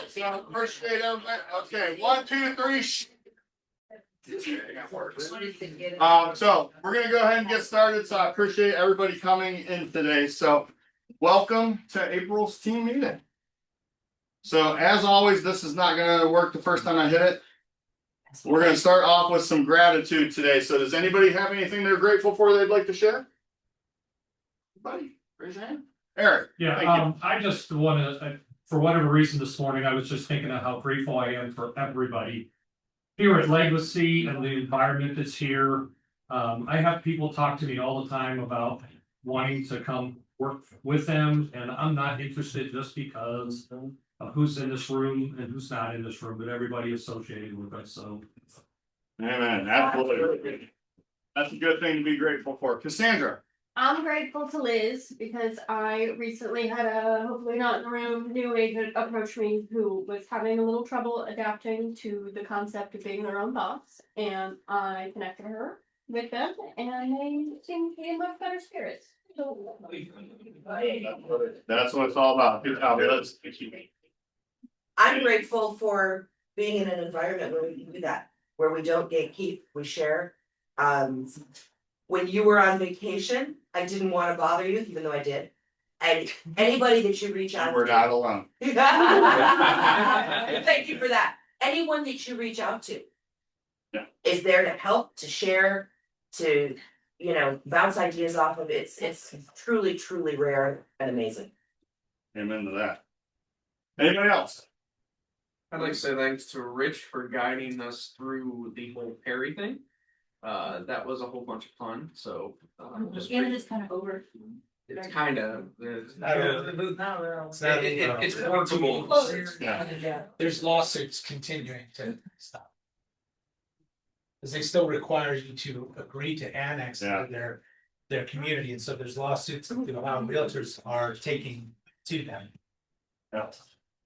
So first grade element. Okay, 1, 2, 3. So we're gonna go ahead and get started. So I appreciate everybody coming in today. So welcome to April's team meeting. So as always, this is not gonna work the first time I hit it. We're gonna start off with some gratitude today. So does anybody have anything they're grateful for they'd like to share? Buddy, raise your hand. Eric. Yeah, I just want to, for whatever reason this morning, I was just thinking of how grateful I am for everybody here at Legacy and the environment that's here. I have people talk to me all the time about wanting to come work with them, and I'm not interested just because of who's in this room and who's not in this room, but everybody associated with us, so. Amen. Absolutely. That's a good thing to be grateful for. Cassandra. I'm grateful to Liz because I recently had a, hopefully not in the room, new agent approach me who was having a little trouble adapting to the concept of being their own boss. And I connected her with them and they seem to be in much better spirits. So, That's what it's all about. Good job, Liz. I'm grateful for being in an environment where we can do that, where we don't gatekeep, we share. When you were on vacation, I didn't want to bother you, even though I did. And anybody that you reach out to. We're not alone. Thank you for that. Anyone that you reach out to. Yeah. Is there to help, to share, to, bounce ideas off of. It's truly, truly rare and amazing. Amen to that. Anybody else? I'd like to say thanks to Rich for guiding us through the whole Perry thing. That was a whole bunch of fun. So just and it is kind of over. it's kind of It's workable. Yeah. There's lawsuits continuing to stop. Because they still require you to agree to annex their community, and so there's lawsuits that allow realtors are taking to them. Yeah.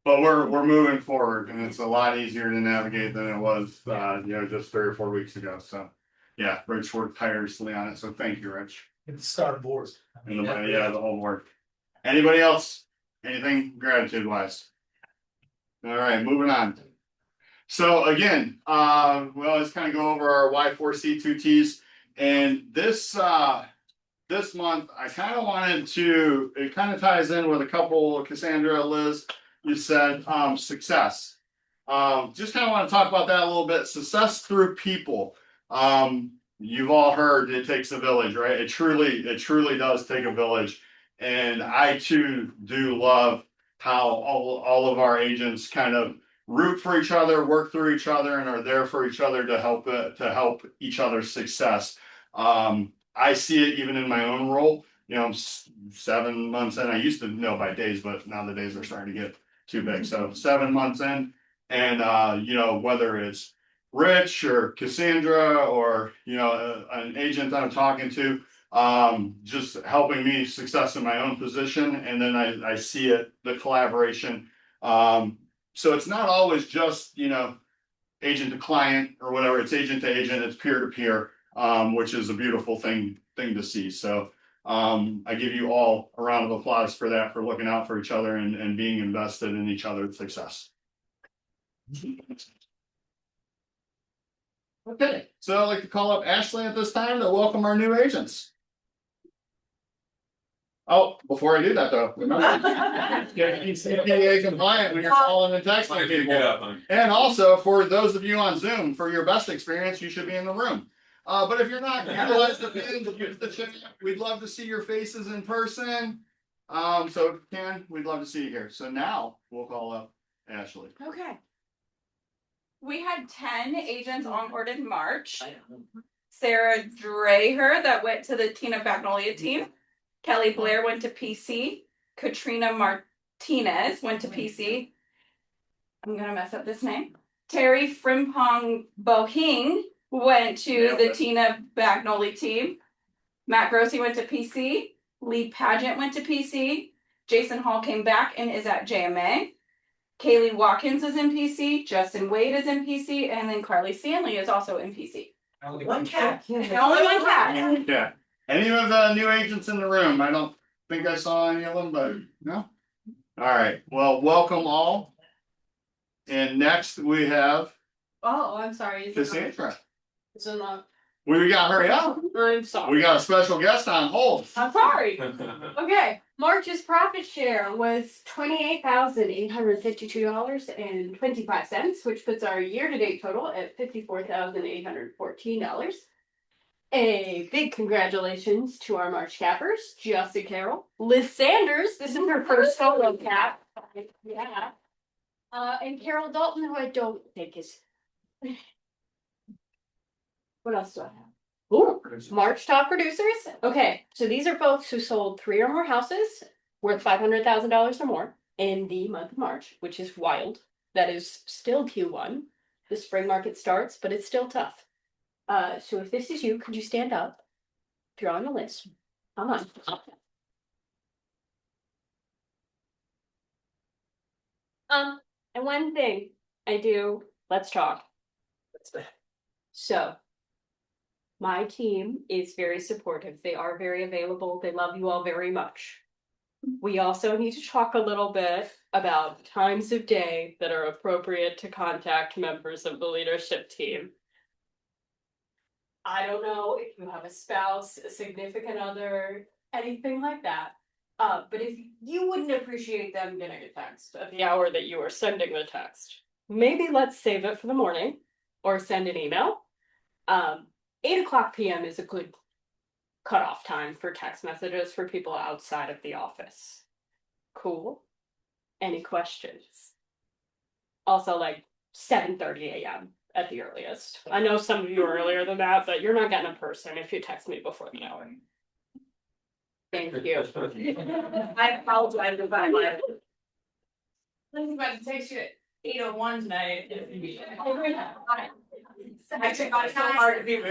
But we're moving forward, and it's a lot easier to navigate than it was, just 3 or 4 weeks ago. So, yeah, Rich worked tirelessly on it. So thank you, Rich. It's start board. And the whole board. Anybody else? Anything gratitude wise? All right, moving on. So again, we always kind of go over our Y4C2Ts, and this month I kind of wanted to. It kind of ties in with a couple. Cassandra, Liz, you said success. Just kind of want to talk about that a little bit. Success through people. You've all heard it takes a village, right? It truly does take a village. And I too do love how all of our agents kind of root for each other, work through each other, and are there for each other to help each other's success. I see it even in my own role. I'm 7 months in. I used to know by days, but now the days are starting to get too big. So 7 months in, and whether it's Rich or Cassandra or an agent that I'm talking to, just helping me success in my own position, and then I see it, the collaboration. So it's not always just agent to client or whatever. It's agent to agent. It's peer to peer, which is a beautiful thing to see. So I give you all a round of applause for that, for looking out for each other and being invested in each other's success. Okay, so I'd like to call up Ashley at this time to welcome our new agents. Oh, before I do that though, remember, get CPA compliant when you're calling and texting people. And also, for those of you on Zoom, for your best experience, you should be in the room. But if you're not, utilize the pins, use the chat. We'd love to see your faces in person. So if you can, we'd love to see you here. So now we'll call up Ashley. Okay. We had 10 agents onboarded in March. Sarah Dreher that went to the Tina Bagnolia team. Kelly Blair went to PC. Katrina Martinez went to PC. I'm going to mess up this name. Terry Frimpong Bohing went to the Tina Bagnoli team. Matt Grossi went to PC. Lee Pageant went to PC. Jason Hall came back and is at JMA. Kaylee Watkins is in PC. Justin Wade is in PC. And then Carly Stanley is also in PC. Only one cat. Only one cat. Yeah. Any of the new agents in the room? I don't think I saw any of them, but no. All right, well, welcome all. And next we have Oh, I'm sorry. Is it not- Cassandra. is it not- We gotta hurry up. I'm sorry. We got a special guest on hold. I'm sorry. Okay, March's profit share was $28,852.25, which puts our year-to-date total at $54,814. A big congratulations to our March cappers, Jussie Carroll, Liz Sanders. This is her first solo cap. Yeah. And Carol Dalton, who I don't think is. What else do I have? Ooh, March top producers. Okay, so these are folks who sold 3 or more houses worth $500,000 or more in the month of March, which is wild. That is still Q1. The spring market starts, but it's still tough. So if this is you, could you stand up? If you're on the list, come on. And one thing I do, let's talk. So, my team is very supportive. They are very available. They love you all very much. We also need to talk a little bit about times of day that are appropriate to contact members of the leadership team. I don't know if you have a spouse, a significant other, anything like that. But if you wouldn't appreciate them getting a text at the hour that you are sending the text, maybe let's save it for the morning or send an email. 8:00 p.m. is a good cutoff time for text messages for people outside of the office. Cool. Any questions? Also, like 7:30 a.m. at the earliest. I know some of you are earlier than that, but you're not getting a person if you text me before the hour. Thank you. I apologize if I'm like. I was about to text you at 8:01 tonight. I took on so hard to be.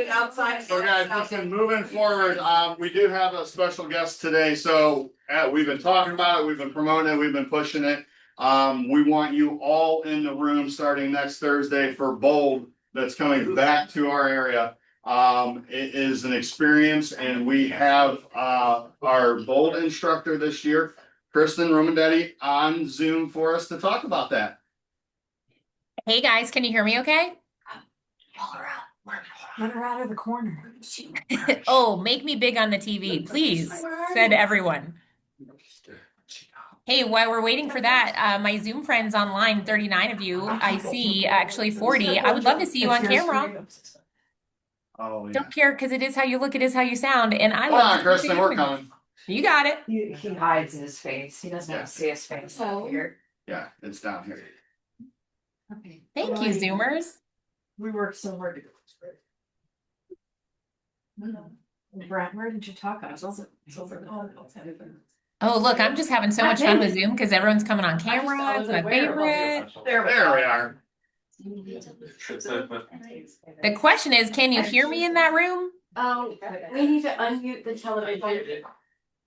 Outside. So guys, listen, moving forward, we do have a special guest today, so we've been talking about it, we've been promoting it, we've been pushing it. We want you all in the room starting next Thursday for Bold that's coming back to our area. It is an experience, and we have our Bold instructor this year, Kristen Romandetti, on Zoom for us to talk about that. Hey guys, can you hear me okay? Let her out of the corner. Oh, make me big on the TV, please, said everyone. Hey, while we're waiting for that, my Zoom friends online, 39 of you, I see actually 40. I would love to see you on camera. Oh, yeah. Don't care because it is how you look, it is how you sound, and I Hold love on, to Kristen, see we're you. coming. You got it. He hides his face. He doesn't Yeah. want to see his face out here. Yeah, it's down here. Okay. Thank you, Zoomers. We worked so hard to go through it. Brent, where did you talk about? It's over Oh, look, I'm just having so much fun with Zoom because everyone's coming on camera. I It's wasn't my aware of all favorite. There we are. The question is, can you hear me in that room? We need to unmute the television.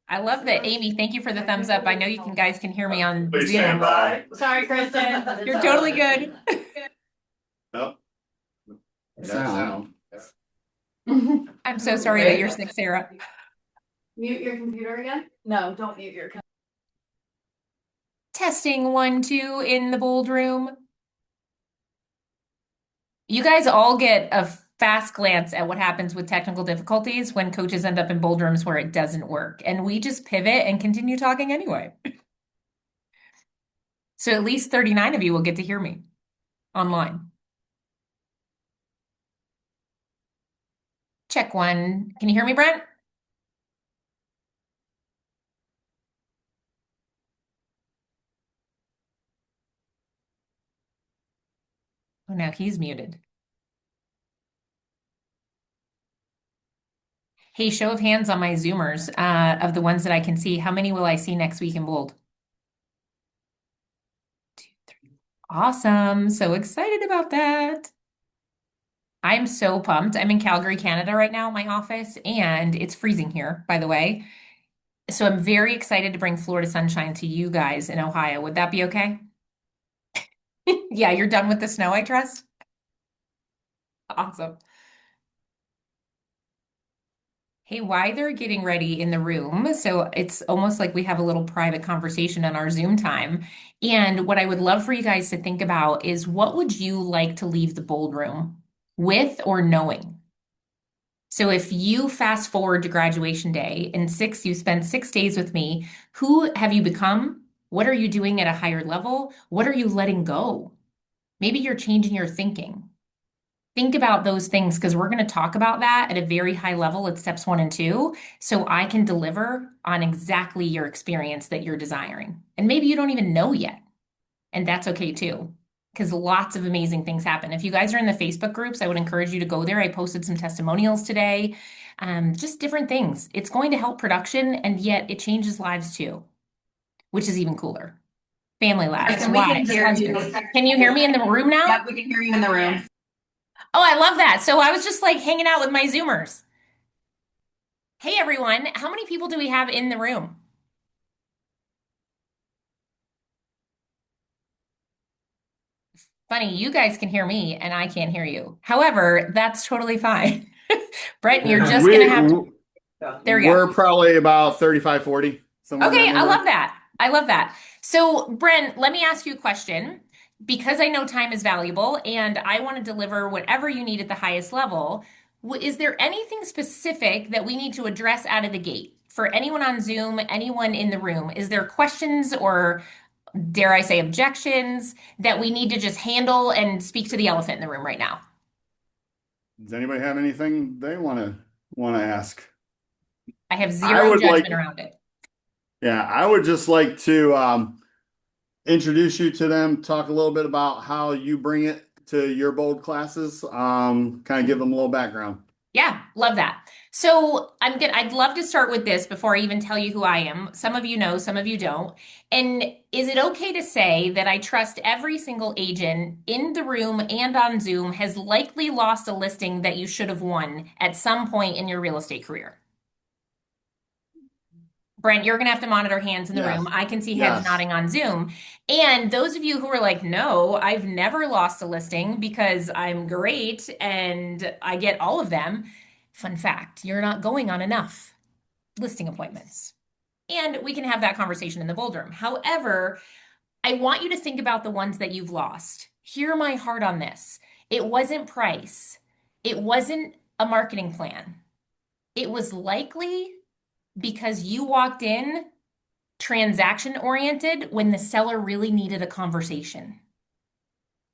I love that, Amy. Thank you for the thumbs up. I know you guys can hear me on Please stand Zoom. by. Sorry, Kristen. You're totally good. Nope. Sound. I'm so sorry that you're sick, Sarah. Mute your computer again? No, don't mute your. Testing 1, 2 in the Bold room. You guys all get a fast glance at what happens with technical difficulties when coaches end up in Bold rooms where it doesn't work. And we just pivot and continue talking anyway. So at least 39 of you will get to hear me online. Check 1. Can you hear me, Brent? Oh, now he's muted. Hey, show of hands on my Zoomers, of the ones that I can see. How many will I see next week in Bold? 2, 3. Awesome. So excited about that. I'm so pumped. I'm in Calgary, Canada right now, my office, and it's freezing here, by the way. So I'm very excited to bring Florida sunshine to you guys in Ohio. Would that be okay? Yeah, you're done with the snow, I trust? Awesome. Hey, why they're getting ready in the room. So it's almost like we have a little private conversation on our Zoom time. And what I would love for you guys to think about is what would you like to leave the bold room with or knowing? So if you fast forward to graduation day and you spend 6 days with me, who have you become? What are you doing at a higher level? What are you letting go? Maybe you're changing your thinking. Think about those things because we're going to talk about that at a very high level at steps 1 and 2. So I can deliver on exactly your experience that you're desiring. And maybe you don't even know yet. And that's okay too, because lots of amazing things happen. If you guys are in the Facebook groups, I would encourage you to go there. I posted some testimonials today, just different things. It's going to help production, and yet it changes lives too, which is even cooler. Family lives. And we can hear you. Husbands. Can you hear me in the room now? Yep, we can hear you in the room. Oh, I love that. So I was just like hanging out with my Zoomers. Hey, everyone. How many people do we have in the room? Funny, you guys can hear me and I can't hear you. However, that's totally fine. Brett, you're just going to have to. There we go. We're probably about 35, 40. somewhere in Okay, that I neighborhood. love that. I love that. So, Brent, let me ask you a question because I know time is valuable and I want to deliver whatever you need at the highest level. Is there anything specific that we need to address out of the gate for anyone on Zoom, anyone in the room? Is there questions or, dare I say, objections that we need to just handle and speak to the elephant in the room right now? Does anybody have anything they want to ask? I have I zero would judgment like- around it. Yeah, I would just like to introduce you to them, talk a little bit about how you bring it to your bold classes, kind of give them a little background. Yeah, love that. So I'd love to start with this before I even tell you who I am. Some of you know, some of you don't. And is it okay to say that I trust every single agent in the room and on Zoom has likely lost a listing that you should have won at some point in your real estate career? Brent, you're going to have to monitor hands in the Yes. room. I can see heads Yes. nodding on Zoom. And those of you who are like, no, I've never lost a listing because I'm great and I get all of them. Fun fact, you're not going on enough listing appointments. And we can have that conversation in the bold room. However, I want you to think about the ones that you've lost. Hear my heart on this. It wasn't price. It wasn't a marketing plan. It was likely because you walked in transaction oriented when the seller really needed a conversation.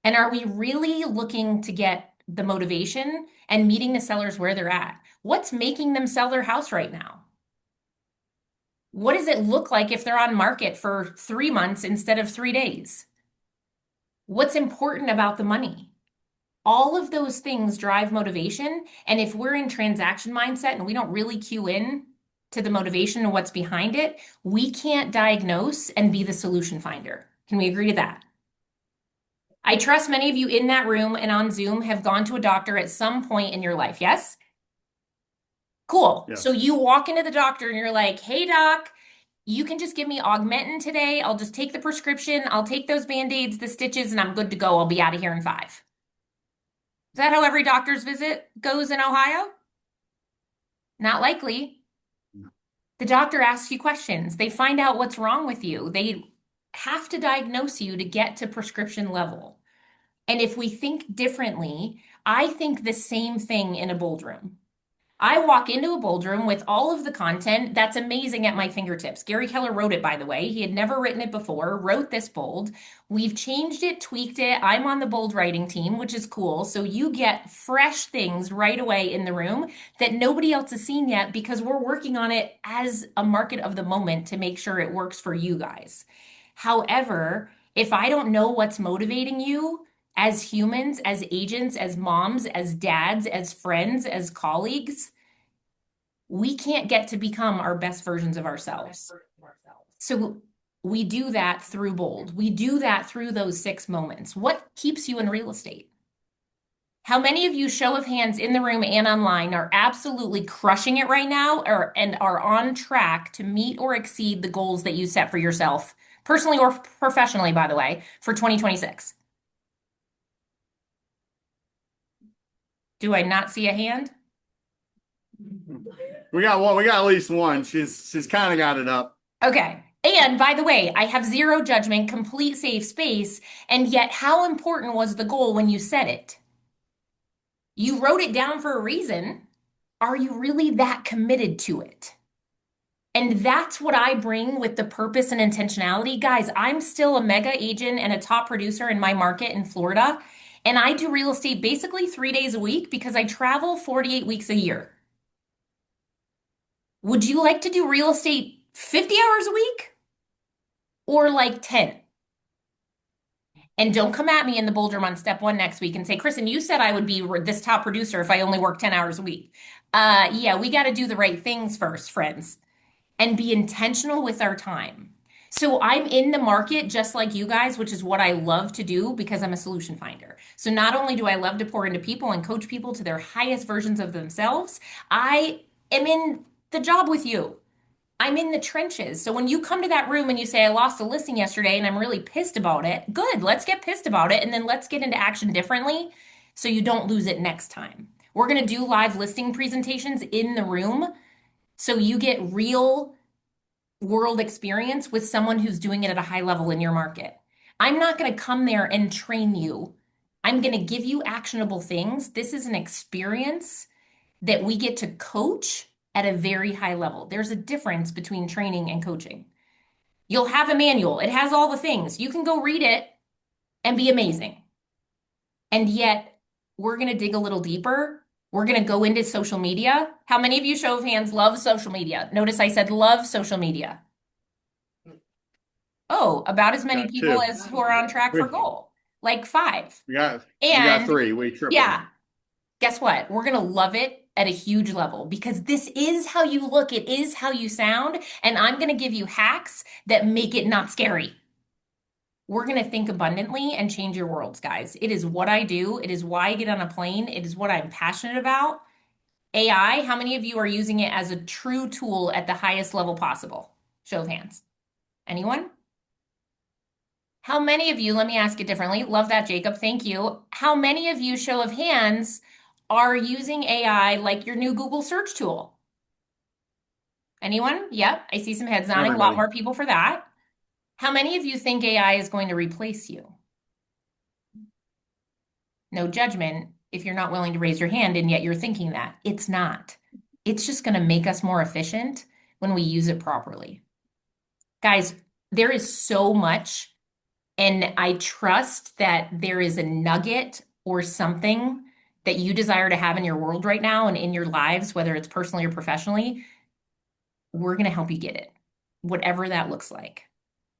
And are we really looking to get the motivation and meeting the sellers where they're at? What's making them sell their house right now? What does it look like if they're on market for 3 months instead of 3 days? What's important about the money? All of those things drive motivation. And if we're in transaction mindset and we don't really cue in to the motivation and what's behind it, we can't diagnose and be the solution finder. Can we agree to that? I trust many of you in that room and on Zoom have gone to a doctor at some point in your life, yes? Cool. Yes. So you walk into the doctor and you're like, hey, doc, you can just give me Augmentin today. I'll just take the prescription. I'll take those Band-Aids, the stitches, and I'm good to go. I'll be out of here in 5. Is that how every doctor's visit goes in Ohio? Not likely. The doctor asks you questions. They find out what's wrong with you. They have to diagnose you to get to prescription level. And if we think differently, I think the same thing in a bold room. I walk into a bold room with all of the content that's amazing at my fingertips. Gary Keller wrote it, by the way. He had never written it before, wrote this bold. We've changed it, tweaked it. I'm on the bold writing team, which is cool. So you get fresh things right away in the room that nobody else has seen yet because we're working on it as a market of the moment to make sure it works for you guys. However, if I don't know what's motivating you, as humans, as agents, as moms, as dads, as friends, as colleagues, we can't get to become our best versions of ourselves. So we do that through bold. We do that through those 6 moments. What keeps you in real estate? How many of you, show of hands in the room and online, are absolutely crushing it right now and are on track to meet or exceed the goals that you set for yourself, personally or professionally, by the way, for 2026? Do I not see a hand? We got one. We got at least one. She's kind of got it up. Okay. And by the way, I have zero judgment, complete safe space. And yet, how important was the goal when you set it? You wrote it down for a reason. Are you really that committed to it? And that's what I bring with the purpose and intentionality. Guys, I'm still a mega agent and a top producer in my market in Florida. And I do real estate basically 3 days a week because I travel 48 weeks a year. Would you like to do real estate 50 hours a week? Or like 10? And don't come at me in the Boulder on step 1 next week and say, Kristen, you said I would be this top producer if I only work 10 hours a week. Yeah, we got to do the right things first, friends, and be intentional with our time. So I'm in the market just like you guys, which is what I love to do because I'm a solution finder. So not only do I love to pour into people and coach people to their highest versions of themselves, I am in the job with you. I'm in the trenches. So when you come to that room and you say, I lost a listing yesterday and I'm really pissed about it, good, let's get pissed about it and then let's get into action differently so you don't lose it next time. We're going to do live listing presentations in the room so you get real world experience with someone who's doing it at a high level in your market. I'm not going to come there and train you. I'm going to give you actionable things. This is an experience that we get to coach at a very high level. There's a difference between training and coaching. You'll have a manual. It has all the things. You can go read it and be amazing. And yet, we're going to dig a little deeper. We're going to go into social media. How many of you, show of hands, love social media? Notice I said love social media. Oh, about as many Got people 2. as who are on track for goal. Like 5. We got And 3. We tripled. yeah, guess what? We're going to love it at a huge level because this is how you look. It is how you sound. And I'm going to give you hacks that make it not scary. We're going to think abundantly and change your worlds, guys. It is what I do. It is why I get on a plane. It is what I'm passionate about. AI, how many of you are using it as a true tool at the highest level possible? Show of hands. Anyone? How many of you, let me ask it differently. Love that, Jacob. Thank you. How many of you, show of hands, are using AI like your new Google search tool? Anyone? Yep, I see some heads nodding. A lot Everybody. more people for that. How many of you think AI is going to replace you? No judgment if you're not willing to raise your hand and yet you're thinking that. It's not. It's just going to make us more efficient when we use it properly. Guys, there is so much, and I trust that there is a nugget or something that you desire to have in your world right now and in your lives, whether it's personally or professionally. We're going to help you get it, whatever that looks like.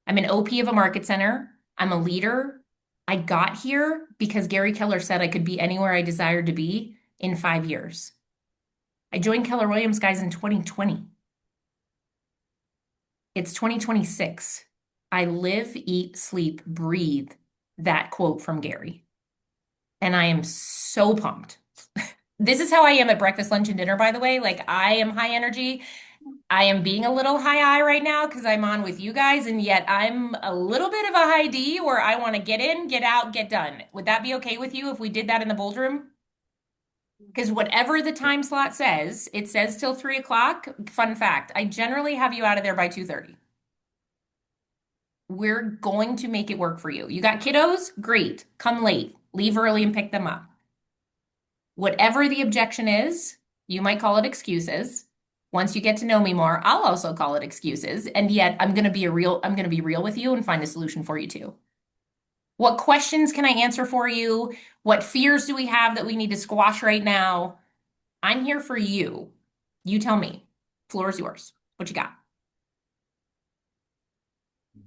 I'm an OP of a market center. I'm a leader. I got here because Gary Keller said I could be anywhere I desired to be in 5 years. I joined Keller Williams, guys, in 2020. It's 2026. I live, eat, sleep, breathe that quote from Gary. And I am so pumped. This is how I am at breakfast, lunch, and dinner, by the way. Like, I am high energy. I am being a little high I right now because I'm on with you guys, and yet I'm a little bit of a high D where I want to get in, get out, get done. Would that be okay with you if we did that in the bold room? Because whatever the time slot says, it says till 3 o'clock. Fun fact, I generally have you out of there by 2:30. We're going to make it work for you. You got kiddos? Great. Come late. Leave early and pick them up. Whatever the objection is, you might call it excuses. Once you get to know me more, I'll also call it excuses. And yet I'm going to be real with you and find a solution for you too. What questions can I answer for you? What fears do we have that we need to squash right now? I'm here for you. You tell me. Floor is yours. What you got?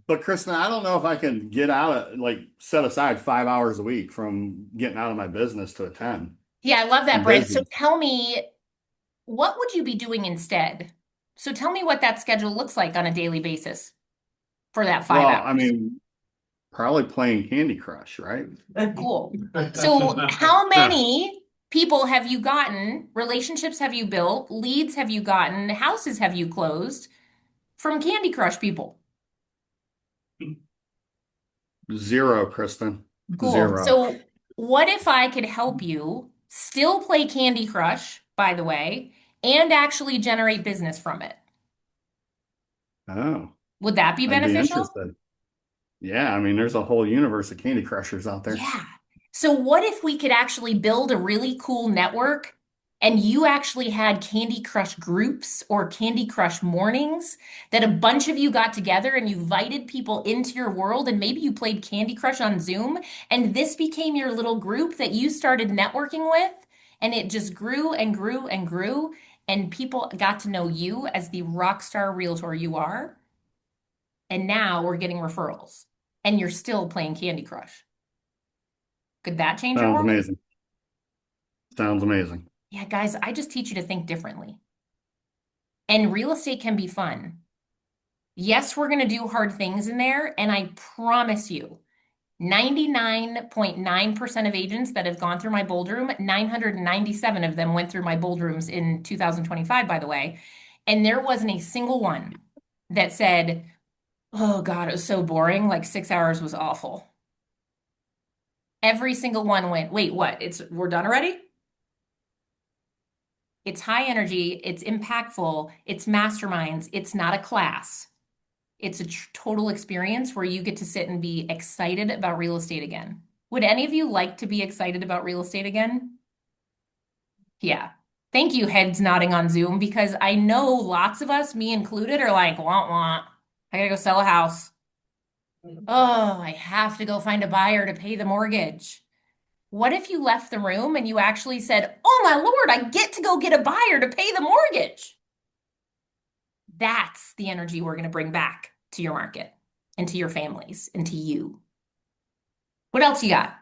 But Kristen, I don't know if I can get out of, like, set aside 5 hours a week from getting out of my business to attend. Yeah, I love that, I'm Brent. busy. So tell me, what would you be doing instead? So tell me what that schedule looks like on a daily basis for that 5 hours. I mean, probably playing Candy Crush, right? Cool. So how many people have you gotten? Relationships have you built? Leads have you gotten? Houses have you closed from Candy Crush people? 0, Kristen. Cool. 0. So what if I could help you still play Candy Crush, by the way, and actually generate business from it. Oh, Would that be I'd be beneficial? interested. Yeah, I mean, there's a whole universe of Candy Crushers out there. Yeah. So what if we could actually build a really cool network and you actually had Candy Crush groups or Candy Crush mornings that a bunch of you got together and you invited people into your world and maybe you played Candy Crush on Zoom and this became your little group that you started networking with and it just grew and grew and grew and people got to know you as the rock star realtor you are. And now we're getting referrals and you're still playing Candy Crush. Could that change your Sounds world? amazing. Sounds amazing. Yeah, guys, I just teach you to think differently. And real estate can be fun. Yes, we're going to do hard things in there. And I promise you, 99.9% of agents that have gone through my bold room, 997 of them went through my bold rooms in 2025, by the way. And there wasn't a single one that said, oh God, it was so boring. Like 6 hours was awful. Every single one went, wait, what? We're done already? It's high energy, it's impactful, it's masterminds, it's not a class. It's a total experience where you get to sit and be excited about real estate again. Would any of you like to be excited about real estate again? Yeah. Thank you, heads nodding on Zoom, because I know lots of us, me included, are like, wah. I gotta go sell a house. Oh, I have to go find a buyer to pay the mortgage. What if you left the room and you actually said, oh my Lord, I get to go get a buyer to pay the mortgage? That's the energy we're going to bring back to your market and to your families and to you. What else you got?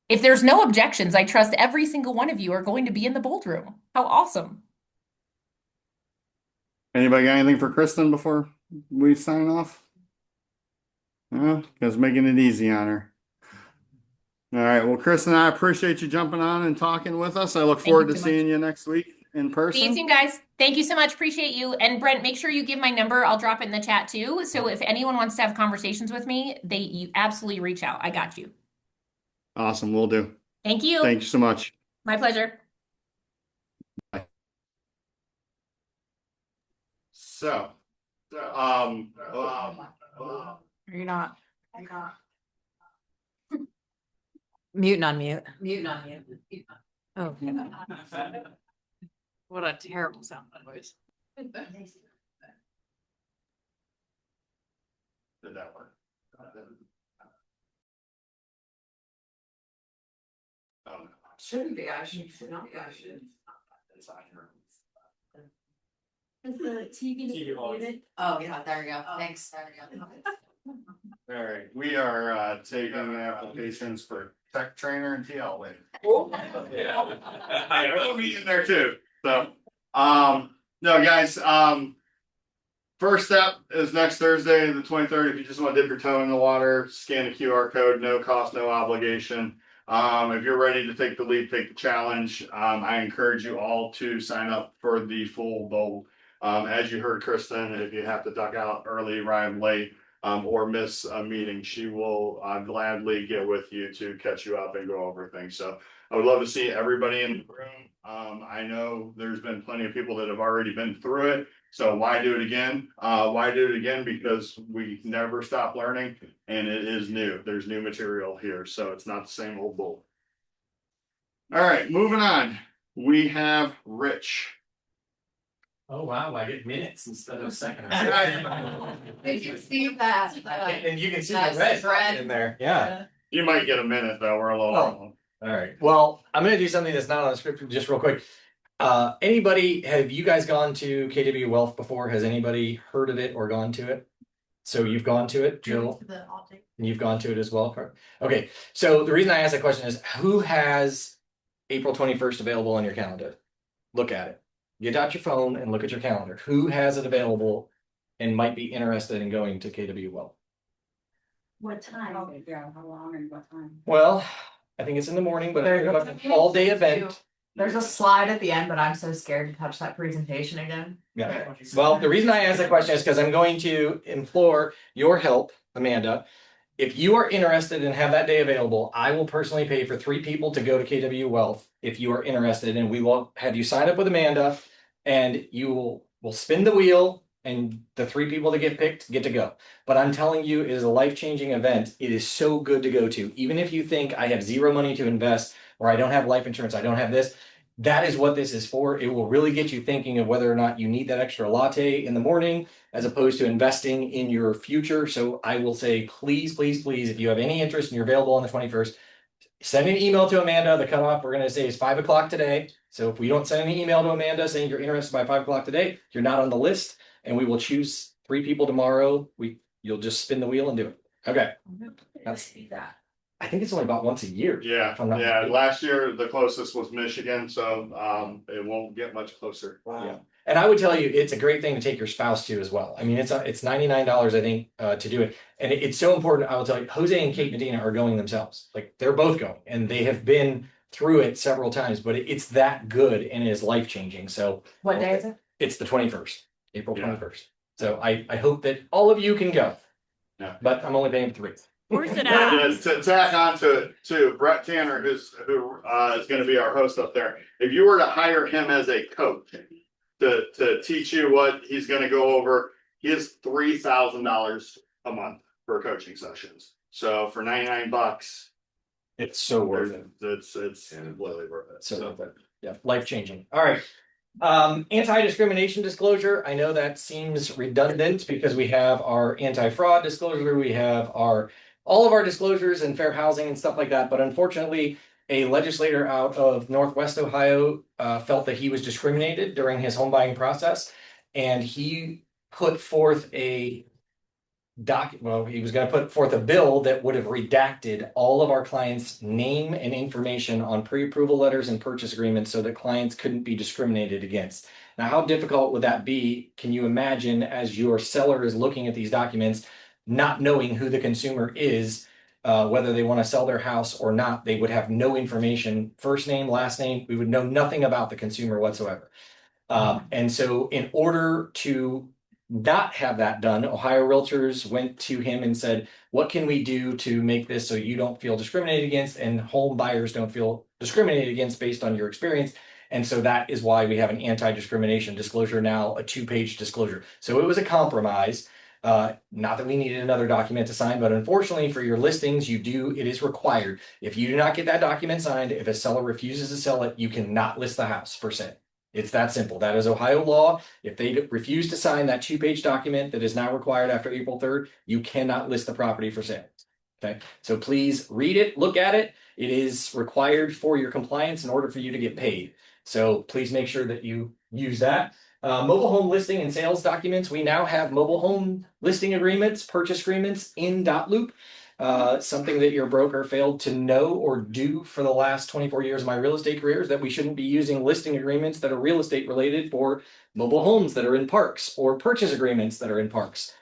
If there's no objections, I trust every single one of you are going to be in the bold room. How awesome. Anybody got anything for Kristen before we sign off? No, because making it easy on her. All right. Well, Kristen, I appreciate you jumping on and talking with us. I look forward to so much. seeing you next week in person. See you soon, guys. Thank you so much. Appreciate you. And Brent, make sure you give my number. I'll drop it in the chat too. So if anyone wants to have conversations with me, you absolutely reach out. I got you. Awesome. We'll do. Thank you. Thank you so much. My pleasure. So, You're not. Mute and unmute. Mute, not mute. Oh. What a terrible sound that was. did that work? Oh, no. Shouldn't be, I should not be, I should. Is the TV muted? Oh, yeah, there you go, thanks, there you go. All right, we are taking applications for tech trainer and TL later. Yeah, I'll be in there too. So, no, guys, first step is next Thursday, the 23rd. If you just want to dip your toe in the water, scan the QR code, no cost, no obligation. If you're ready to take the lead, take the challenge, I encourage you all to sign up for the full bowl. As you heard Kristen, if you have to duck out early, arrive late, or miss a meeting, she will gladly get with you to catch you up and go over things. So I would love to see everybody in the room. I know there's been plenty of people that have already been through it. So why do it again? Why do it again? Because we never stop learning and it is new. There's new material here. So it's not the same old bull. All right, moving on. We have Rich. Oh, wow, I get minutes instead of seconds. Did you see that? And you can see That's the red red. in there, yeah. You might get a minute though. We're a little. Oh. All right, well, I'm gonna do something that's not on the script, just real quick. Anybody, have you guys gone to KW Wealth before? Has anybody heard of it or gone to it? So you've gone to it, Jill? And you've gone to it as well? Okay, so the reason I asked that question is who has April 21st available on your calendar? Look at it. Get out your phone and look at your calendar. Who has it available and might be interested in going to KW Wealth? What time? Yeah, how long and what time? Well, I think it's in the morning, but it's an all-day event. There's a slide at the end, but I'm so scared to touch that presentation again. Yeah. Well, the reason I asked that question is because I'm going to implore your help, Amanda. If you are interested and have that day available, I will personally pay for 3 people to go to KW Wealth if you are interested, and we will have you sign up with Amanda. and will spin the wheel, and the 3 people that get picked get to go. But I'm telling you, it is a life-changing event. It is so good to go to. Even if you think I have zero money to invest, or I don't have life insurance, I don't have this, that is what this is for. It will really get you thinking of whether or not you need that extra latte in the morning, as opposed to investing in your future. So I will say, please, please, please, if you have any interest and you're available on the 21st, send an email to Amanda. The cutoff we're going to say is 5 o'clock today. So if we don't send an email to Amanda saying you're interested by 5 o'clock today, you're not on the list, and we will choose 3 people tomorrow. You'll just spin the wheel and do it. Okay. That's I think it's only about once a year. Yeah, if I'm not yeah, mistaken. last year the closest was Michigan, so it won't get much closer. Yeah. And I would tell you, it's a great thing to take your spouse to as well. I mean, it's $99, I think, to do it. And it's so important. I will tell you, Jose and Kate Medina are going themselves. Like, they're both going, and they have been through it several times, but it's that good and it is life changing. So What day is it? it's the 21st, April Yeah. 21st. So I hope that all of you can go. Yeah. But I'm only paying 3. Where's it Yeah, at? to tack on to it too, Brett Tanner, who is going to be our host up there. If you were to hire him as a coach to teach you what he's going to go over, he is $3,000 a month for coaching sessions. So for $99, It's so worth it. it's completely worth it. So worth it. Yeah, life changing. All right. Anti-discrimination disclosure. I know that seems redundant because we have our anti-fraud disclosure, we have all of our disclosures and fair housing and stuff like that. But unfortunately, a legislator out of Northwest Ohio felt that he was discriminated during his home buying process, and he put forth he was going to put forth a bill that would have redacted all of our clients' name and information on pre-approval letters and purchase agreements so that clients couldn't be discriminated against. Now, how difficult would that be? Can you imagine, as your seller is looking at these documents, not knowing who the consumer is, whether they want to sell their house or not? They would have no information, first name, last name. We would know nothing about the consumer whatsoever. And so in order to not have that done, Ohio Realtors went to him and said, what can we do to make this so you don't feel discriminated against and home buyers don't feel discriminated against based on your experience? And so that is why we have an anti-discrimination disclosure now, a 2-page disclosure. So it was a compromise. Not that we needed another document to sign, but unfortunately for your listings, it is required. If you do not get that document signed, if a seller refuses to sell it, you cannot list the house for sale. It's that simple. That is Ohio law. If they refuse to sign that 2-page document that is now required after April 3rd, you cannot list the property for sale. Okay, so please read it, look at it. It is required for your compliance in order for you to get paid. So please make sure that you use that. Mobile home listing and sales documents. We now have mobile home listing agreements, purchase agreements in .loop. Something that your broker failed to know or do for the last 24 years of my real estate career is that we shouldn't be using listing agreements that are real estate related for mobile homes that are in parks or purchase agreements that are in parks.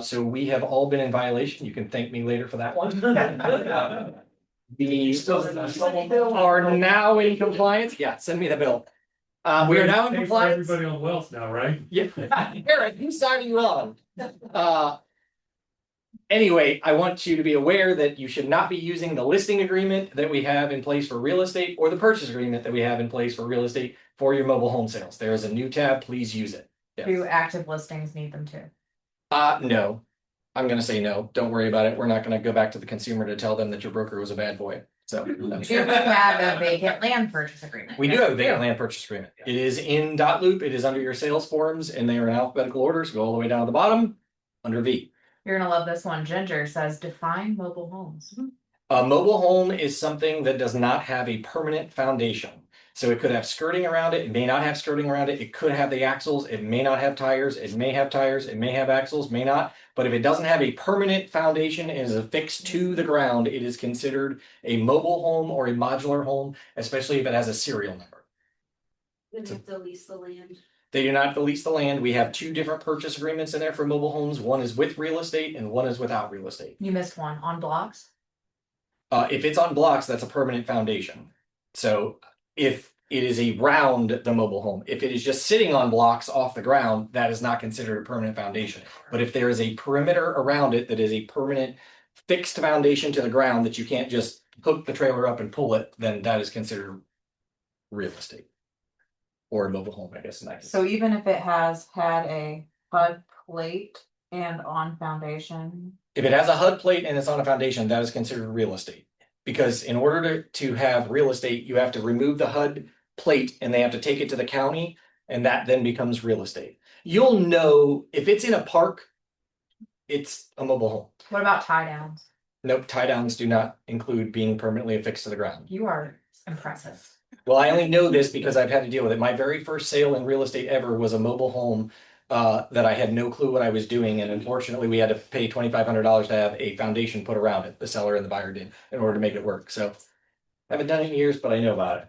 So we have all been in violation. You can thank me later for that one. The are now in compliance. Yeah, send me the bill. We are now in Pay for compliance. Everybody on wealth now, right? Yeah, Eric, who's signing you on? Anyway, I want you to be aware that you should not be using the listing agreement that we have in place for real estate or the purchase agreement that we have in place for real estate for your mobile home sales. There is a new tab. Please use it. Yes. Do active listings need them too? No. I'm going to say no. Don't worry about it. We're not going to go back to the consumer to tell them that your broker was a bad boy. So no. Do we have a vacant land purchase agreement? We do have a vacant land purchase agreement. It is in .loop. It is under your sales forms, and they are in alphabetical order. So go all the way down to the bottom under V. You're gonna love this one. Ginger says define mobile homes. A mobile home is something that does not have a permanent foundation. So it could have skirting around it. It may not have skirting around it. It could have the axles. It may not have tires. It may have tires. It may have axles, may not. But if it doesn't have a permanent foundation and is affixed to the ground, it is considered a mobile home or a modular home, especially if it has a serial number. Then you have to lease the land. They do not lease the land. We have 2 different purchase agreements in there for mobile homes. One is with real estate and one is without real estate. You missed one on blocks. If it's on blocks, that's a permanent foundation. So if it is around the mobile home, if it is just sitting on blocks off the ground, that is not considered a permanent foundation. But if there is a perimeter around it that is a permanent fixed foundation to the ground that you can't just hook the trailer up and pull it, then that is considered real estate. or a mobile home, I guess in that case. So even if it has had a HUD plate and on foundation, If it has a HUD plate and it's on a foundation, that is considered real estate. Because in order to have real estate, you have to remove the HUD plate and they have to take it to the county, and that then becomes real estate. You'll know if it's in a park, it's a mobile home. what about tie downs? Nope, tie downs do not include being permanently affixed to the ground. You are impressive. Well, I only know this because I've had to deal with it. My very first sale in real estate ever was a mobile home that I had no clue what I was doing, and unfortunately, we had to pay $2,500 to have a foundation put around it. The seller and the buyer did in order to make it work. So, haven't done it in years, but I know about it.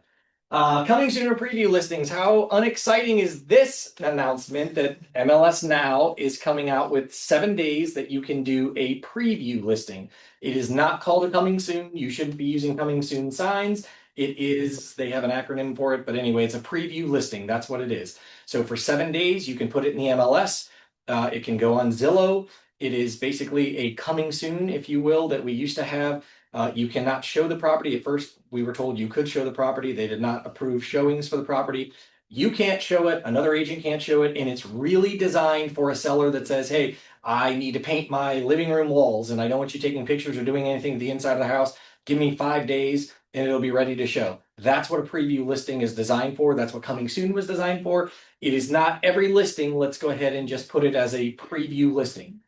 Coming soon are preview listings. How unexciting is this announcement that MLS Now is coming out with 7 days that you can do a preview listing? It is not called a coming soon. You shouldn't be using coming soon signs. It is, they have an acronym for it, but anyway, it's a preview listing. That's what it is. So for 7 days, you can put it in the MLS. It can go on Zillow. It is basically a coming soon, if you will, that we used to have. You cannot show the property. At first, we were told you could show the property. They did not approve showings for the property. You can't show it. Another agent can't show it. And it's really designed for a seller that says, hey, I need to paint my living room walls and I don't want you taking pictures or doing anything to the inside of the house. Give me 5 days and it'll be ready to show. That's what a preview listing is designed for. That's what coming soon was designed for. It is not every listing. Let's go ahead and just put it as a preview listing.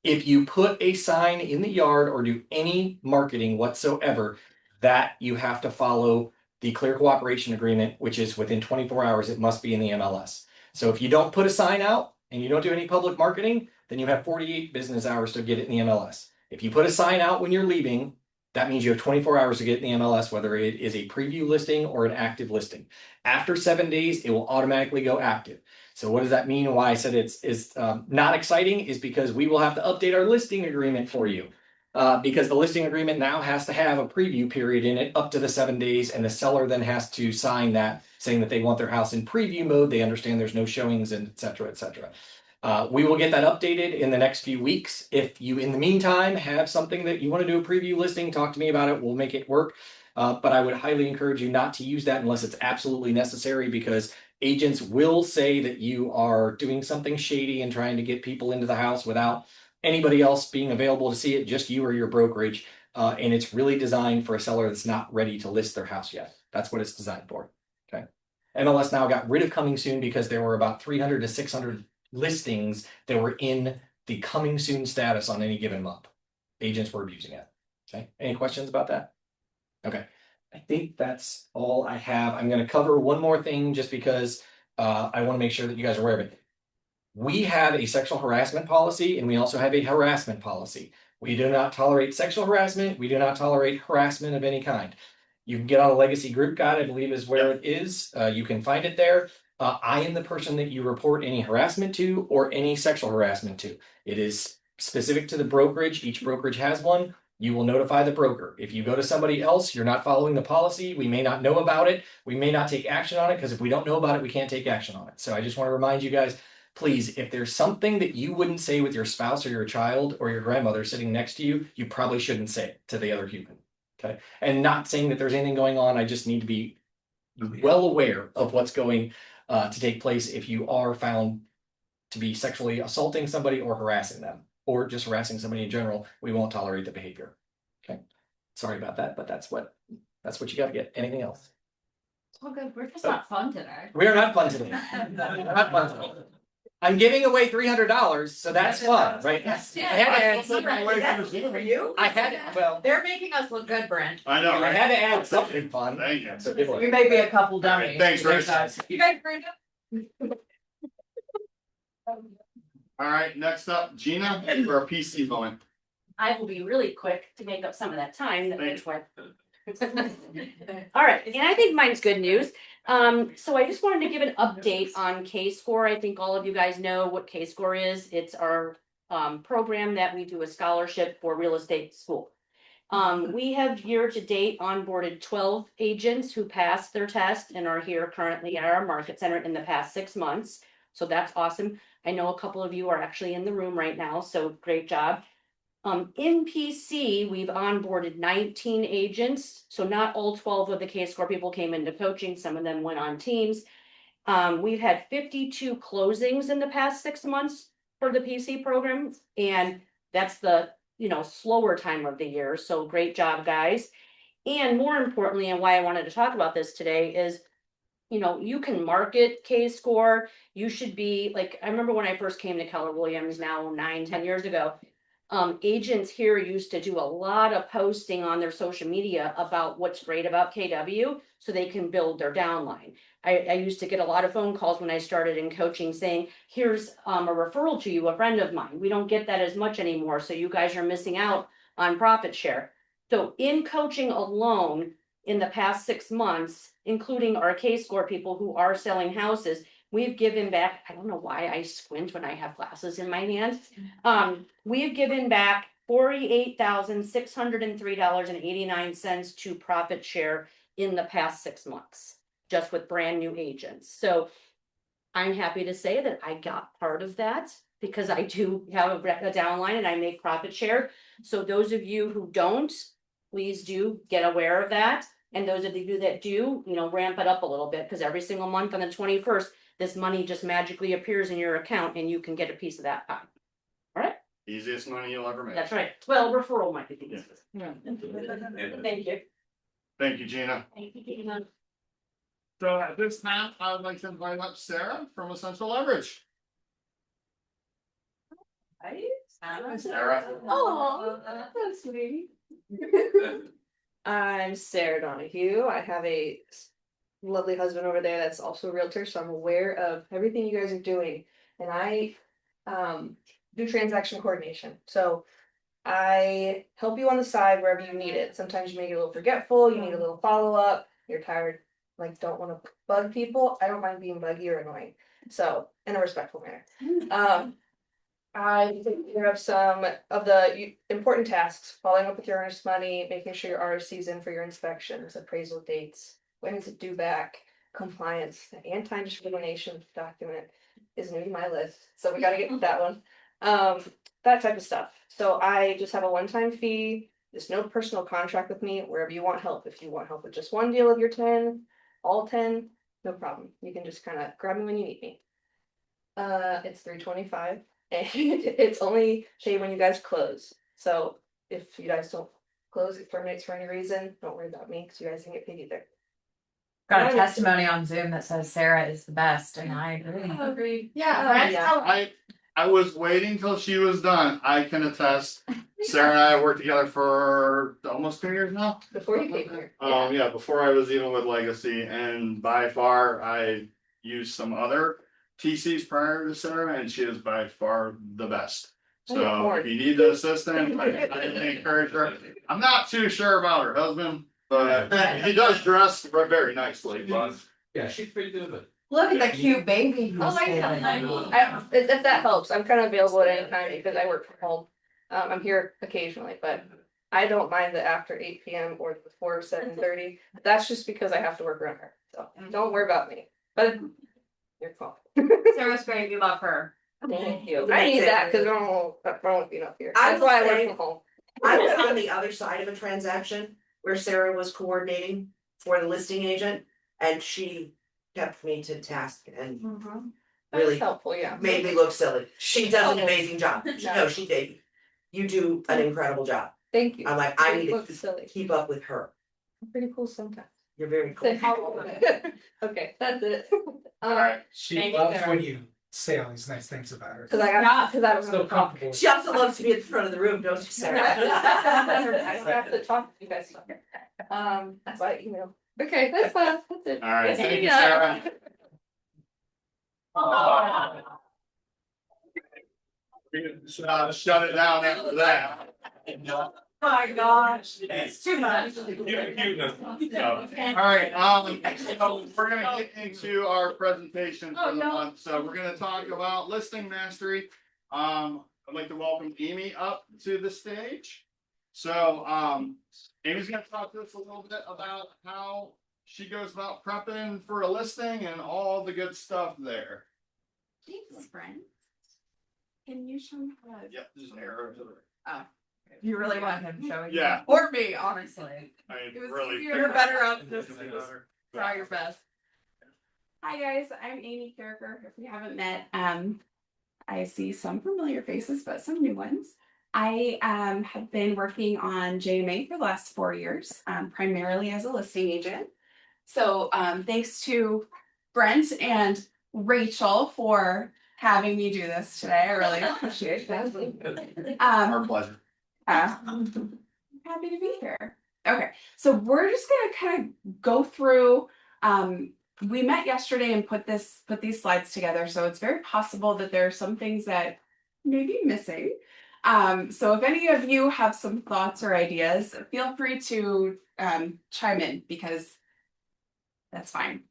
If you put a sign in the yard or do any marketing whatsoever, that you have to follow the clear cooperation agreement, which is within 24 hours, it must be in the MLS. So if you don't put a sign out and you don't do any public marketing, then you have 48 business hours to get it in the MLS. If you put a sign out when you're leaving, that means you have 24 hours to get it in the MLS, whether it is a preview listing or an active listing. After 7 days, it will automatically go active. So what does that mean? Why I said it's not exciting is because we will have to update our listing agreement for you. Because the listing agreement now has to have a preview period in it up to the 7 days, and the seller then has to sign that saying that they want their house in preview mode. They understand there's no showings and et cetera, et cetera. We will get that updated in the next few weeks. If you, in the meantime, have something that you want to do a preview listing, talk to me about it. We'll make it work. But I would highly encourage you not to use that unless it's absolutely necessary, because agents will say that you are doing something shady and trying to get people into the house without anybody else being available to see it, just you or your brokerage. And it's really designed for a seller that's not ready to list their house yet. That's what it's designed for. Okay. MLS Now got rid of coming soon because there were about 300 to 600 listings that were in the coming soon status on any given month. Agents were abusing it. Okay. Any questions about that? Okay. I think that's all I have. I'm going to cover one more thing just because I want to make sure that you guys are aware of it. We have a sexual harassment policy and we also have a harassment policy. We do not tolerate sexual harassment. We do not tolerate harassment of any kind. You can get on the Legacy Group Guide, I believe is where it is. You can find it there. I am the person that you report any harassment to or any sexual harassment to. It is specific to the brokerage. Each brokerage has one. You will notify the broker. If you go to somebody else, you're not following the policy. We may not know about it. We may not take action on it, because if we don't know about it, we can't take action on it. So I just want to remind you guys, please, if there's something that you wouldn't say with your spouse or your child or your grandmother sitting next to you, you probably shouldn't say it to the other human. Okay. And not saying that there's anything going on. I just need to be well aware of what's going to take place if you are found to be sexually assaulting somebody or harassing them, or just harassing somebody in general. We won't tolerate the behavior. Okay. Sorry about that, but that's what you got to get. Anything else? It's all good. We're just not fun today. We are not fun today. We're not fun today. I'm giving away $300, so that's fun, right? Yes. I had to For you? well, They're making us look good, Brent. I know, I right? had to add something fun. Thank you. So good luck. We may be a couple All right, dummies. thanks, Rich. You guys, Brenda? All right, next up, Gina for a PC moment. I will be really quick to make up some of that time that Thank Mitch went. All right, and I think mine's good news. So I just wanted to give an update on K-Score. I think all of you guys know what K-Score is. It's our program that we do a scholarship for real estate school. We have year to date onboarded 12 agents who passed their test and are here currently at our market center in the past 6 months. So that's awesome. I know a couple of you are actually in the room right now, so great job. In PC, we've onboarded 19 agents. So not all 12 of the K-Score people came into coaching. Some of them went on teams. We've had 52 closings in the past 6 months for the PC program, and that's the, slower time of the year. So great job, guys. And more importantly, and why I wanted to talk about this today is, you can market K-score. You should be like, I remember when I first came to Keller Williams now 9-10 years ago. Agents here used to do a lot of posting on their social media about what's great about KW so they can build their downline. I used to get a lot of phone calls when I started in coaching saying, here's a referral to you, a friend of mine. We don't get that as much anymore. So you guys are missing out on profit share. So in coaching alone, in the past 6 months, including our K-score people who are selling houses, we've given back, I don't know why I squint when I have glasses in my hand. We have given back $48,603.89 to profit share in the past 6 months, just with brand new agents. So I'm happy to say that I got part of that because I do have a downline and I make profit share. So those of you who don't, please do get aware of that. And those of you that do, ramp it up a little bit because every single month on the 21st, this money just magically appears in your account and you can get a piece of that pie. All right? Easiest money you'll ever make. That's right. Well, referral might be the easiest. Yeah. Thank you. Thank you, Gina. Thank you, Gina. So at this time, I would like to invite up Sarah from Essential Leverage. Hi, Sarah. Oh, that's sweet. I'm Sarah Donahue. I have a lovely husband over there that's also a realtor, so I'm aware of everything you guys are doing. And I do transaction coordination. So I help you on the side wherever you need it. Sometimes you may get a little forgetful, you need a little follow-up, you're tired, don't want to bug people. I don't mind being buggy or annoying. So in a respectful manner. I take care of some of the important tasks, following up with your earnest money, making sure your RSC is in for your inspections, appraisal dates, when is it due back, compliance, the anti-discrimination document is new to my list, so we gotta get to that one. That type of stuff. So I just have a one-time fee. There's no personal contract with me wherever you want help. If you want help with just one deal of your 10, all 10, no problem. You can just kind of grab me when you need me. It's $325. And it's only paid when you guys close. So if you guys don't close, it terminates for any reason, don't worry about me because you guys didn't get paid either. Got a testimony on Zoom that says Sarah is the best, and I agree. Agreed. I was waiting till she was done. I can attest. Sarah and I have worked together for almost 2 years now. Before you came here. Yeah, before I was even with Legacy, and by far I used some other TCs prior to Sarah, and she is by far the best. So if you need the assistant, I encourage her. I'm not too sure about her husband, but he does dress very nicely. But Yeah, she's pretty good. Look at the cute baby. Oh, If that helps, I'm kind of available at any time because I work from home. I'm here occasionally, but I don't mind the after 8 p.m. or before 7:30. That's just because I have to work around her. So don't worry about me. But you're cool. Sarah's great. We love her. Thank you. I need that because I don't know what's wrong with being up here. I That's will why I say- work from home. I was on the other side of a transaction where Sarah was coordinating for the listing agent and she kept me to task and That's really helpful, yeah. made me look silly. She does an amazing job. No, she did. You do an incredible job. Thank you. I'm like, I You need look to silly. keep up with her. I'm pretty cool sometimes. You're very cool. Okay, that's it. Alright. She Thank you, loves Sarah. when you say all these nice things about her. Cause I got, cause I don't So have to talk. comfortable. She also loves to be at the front of the room, don't you, I Sarah? don't have to talk to you guys. That's why email. Okay, that's fine, that's it. Alright, thank you, Sarah. Shut it down after that. My gosh, it's too much. Alright, so we're gonna get into our presentation for the month, so we're gonna talk about listing mastery. I'd like to welcome Amy up to the stage. So, Amy's gonna talk to us a little bit about how she goes about prepping for a listing and all the good stuff there. Thanks, friend. Can you show me how to? Yep, there's an arrow to the right. You really want him showing? you? Yeah. Or me, honestly. I mean, It was really. easier. You're better off just try your best. Hi guys, I'm Amy Carricker. If we haven't met, I see some familiar faces, but some new ones. I have been working on JMA for the last 4 years, primarily as a listing agent. So thanks to Brent and Rachel for having me do this today. I really appreciate it. Our pleasure. I'm happy to be here. Okay, so we're just gonna kind of go through. We met yesterday and put these slides together, so it's very possible that there are some things that may be missing. So if any of you have some thoughts or ideas, feel free to chime in because that's fine.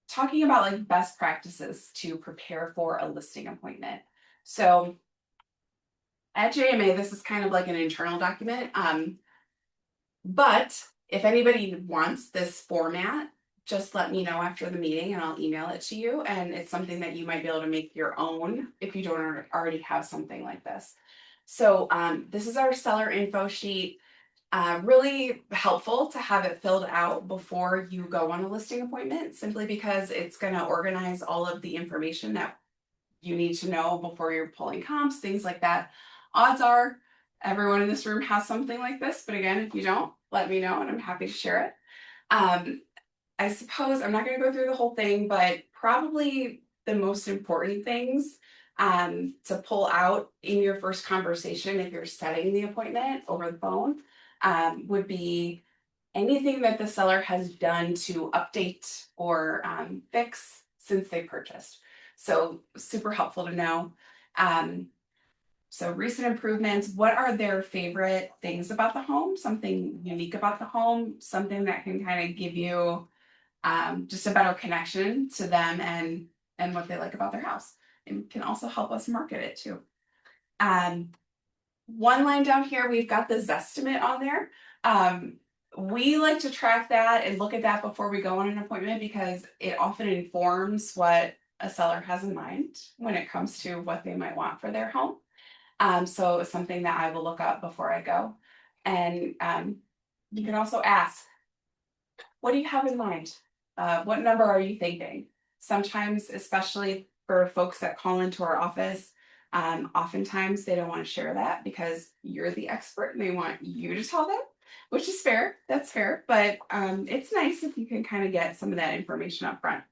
Talking about like best practices to prepare for a listing appointment. So at JMA, this is kind of like an internal document. But if anybody wants this format, just let me know after the meeting and I'll email it to you. And it's something that you might be able to make your own if you don't already have something like this. So this is our seller info sheet. Really helpful to have it filled out before you go on a listing appointment, simply because it's going to organize all of the information that you need to know before you're pulling comps, things like that. Odds are everyone in this room has something like this, but again, if you don't, let me know and I'm happy to share it. I suppose I'm not going to go through the whole thing, but probably the most important things to pull out in your first conversation if you're setting the appointment over the phone would be anything that the seller has done to update or fix since they purchased. So super helpful to know. So recent improvements, what are their favorite things about the home? Something unique about the home, something that can kind of give you just a better connection to them and what they like about their house. And can also help us market it too. One line down here, we've got the Zestimate on there. We like to track that and look at that before we go on an appointment because it often informs what a seller has in mind when it comes to what they might want for their home. So it's something that I will look up before I go. And you can also ask, what do you have in mind? What number are you thinking? Sometimes, especially for folks that call into our office, oftentimes they don't want to share that because you're the expert and they want you to tell them, which is fair. That's fair. But it's nice if you can kind of get some of that information up front.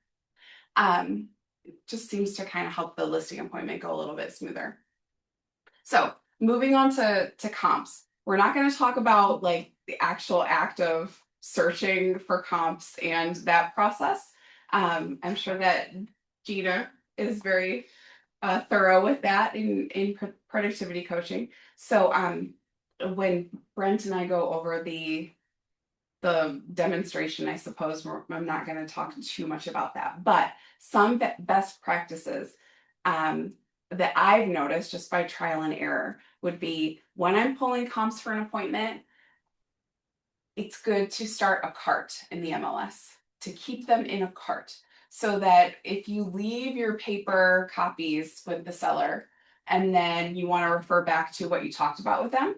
It just seems to kind of help the listing appointment go a little bit smoother. So moving on to comps, we're not going to talk about like the actual act of searching for comps and that process. I'm sure that Gina is very thorough with that in productivity coaching. So when Brent and I go over the demonstration, I suppose I'm not going to talk too much about that, but some best practices that I've noticed just by trial and error would be when I'm pulling comps for an appointment, it's good to start a cart in the MLS, to keep them in a cart so that if you leave your paper copies with the seller and then you want to refer back to what you talked about with them,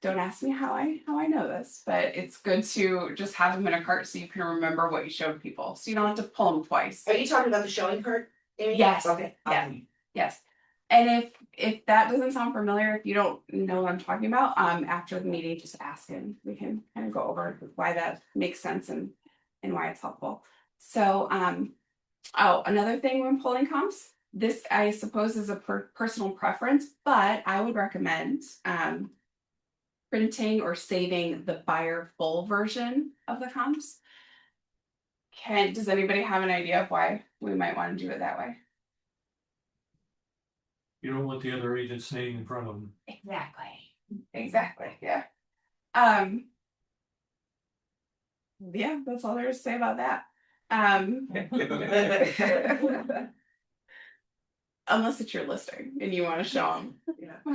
don't ask me how I know this, but it's good to just have them in a cart so you can remember what you showed people, so you don't have to pull them twice. Are you talking about the showing cart, Amy? Yes. Okay. Yeah. Yes. And if that doesn't sound familiar, if you don't know what I'm talking about, after the meeting, just ask him. We can kind of go over why that makes sense and why it's helpful. So, oh, another thing when pulling comps, this I suppose is a personal preference, but I would recommend printing or saving the buyer full version of the comps. Does anybody have an idea of why we might want to do it that way? You don't want the other agent's name in front of them. Exactly. Yeah. Yeah, that's all there is to say about that. Unless it's your listing and you want to show them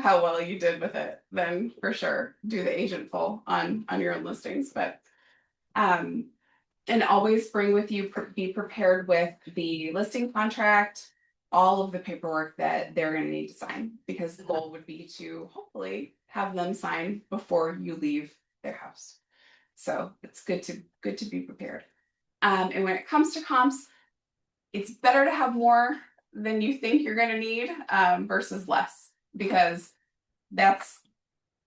how well you did with it, then for sure do the agent full on your own listings. But and always bring with you, be prepared with the listing contract, all of the paperwork that they're going to need to sign, because the goal would be to hopefully have them sign before you leave their house. So it's good to be prepared. And when it comes to comps, it's better to have more than you think you're gonna need, versus less, because that's,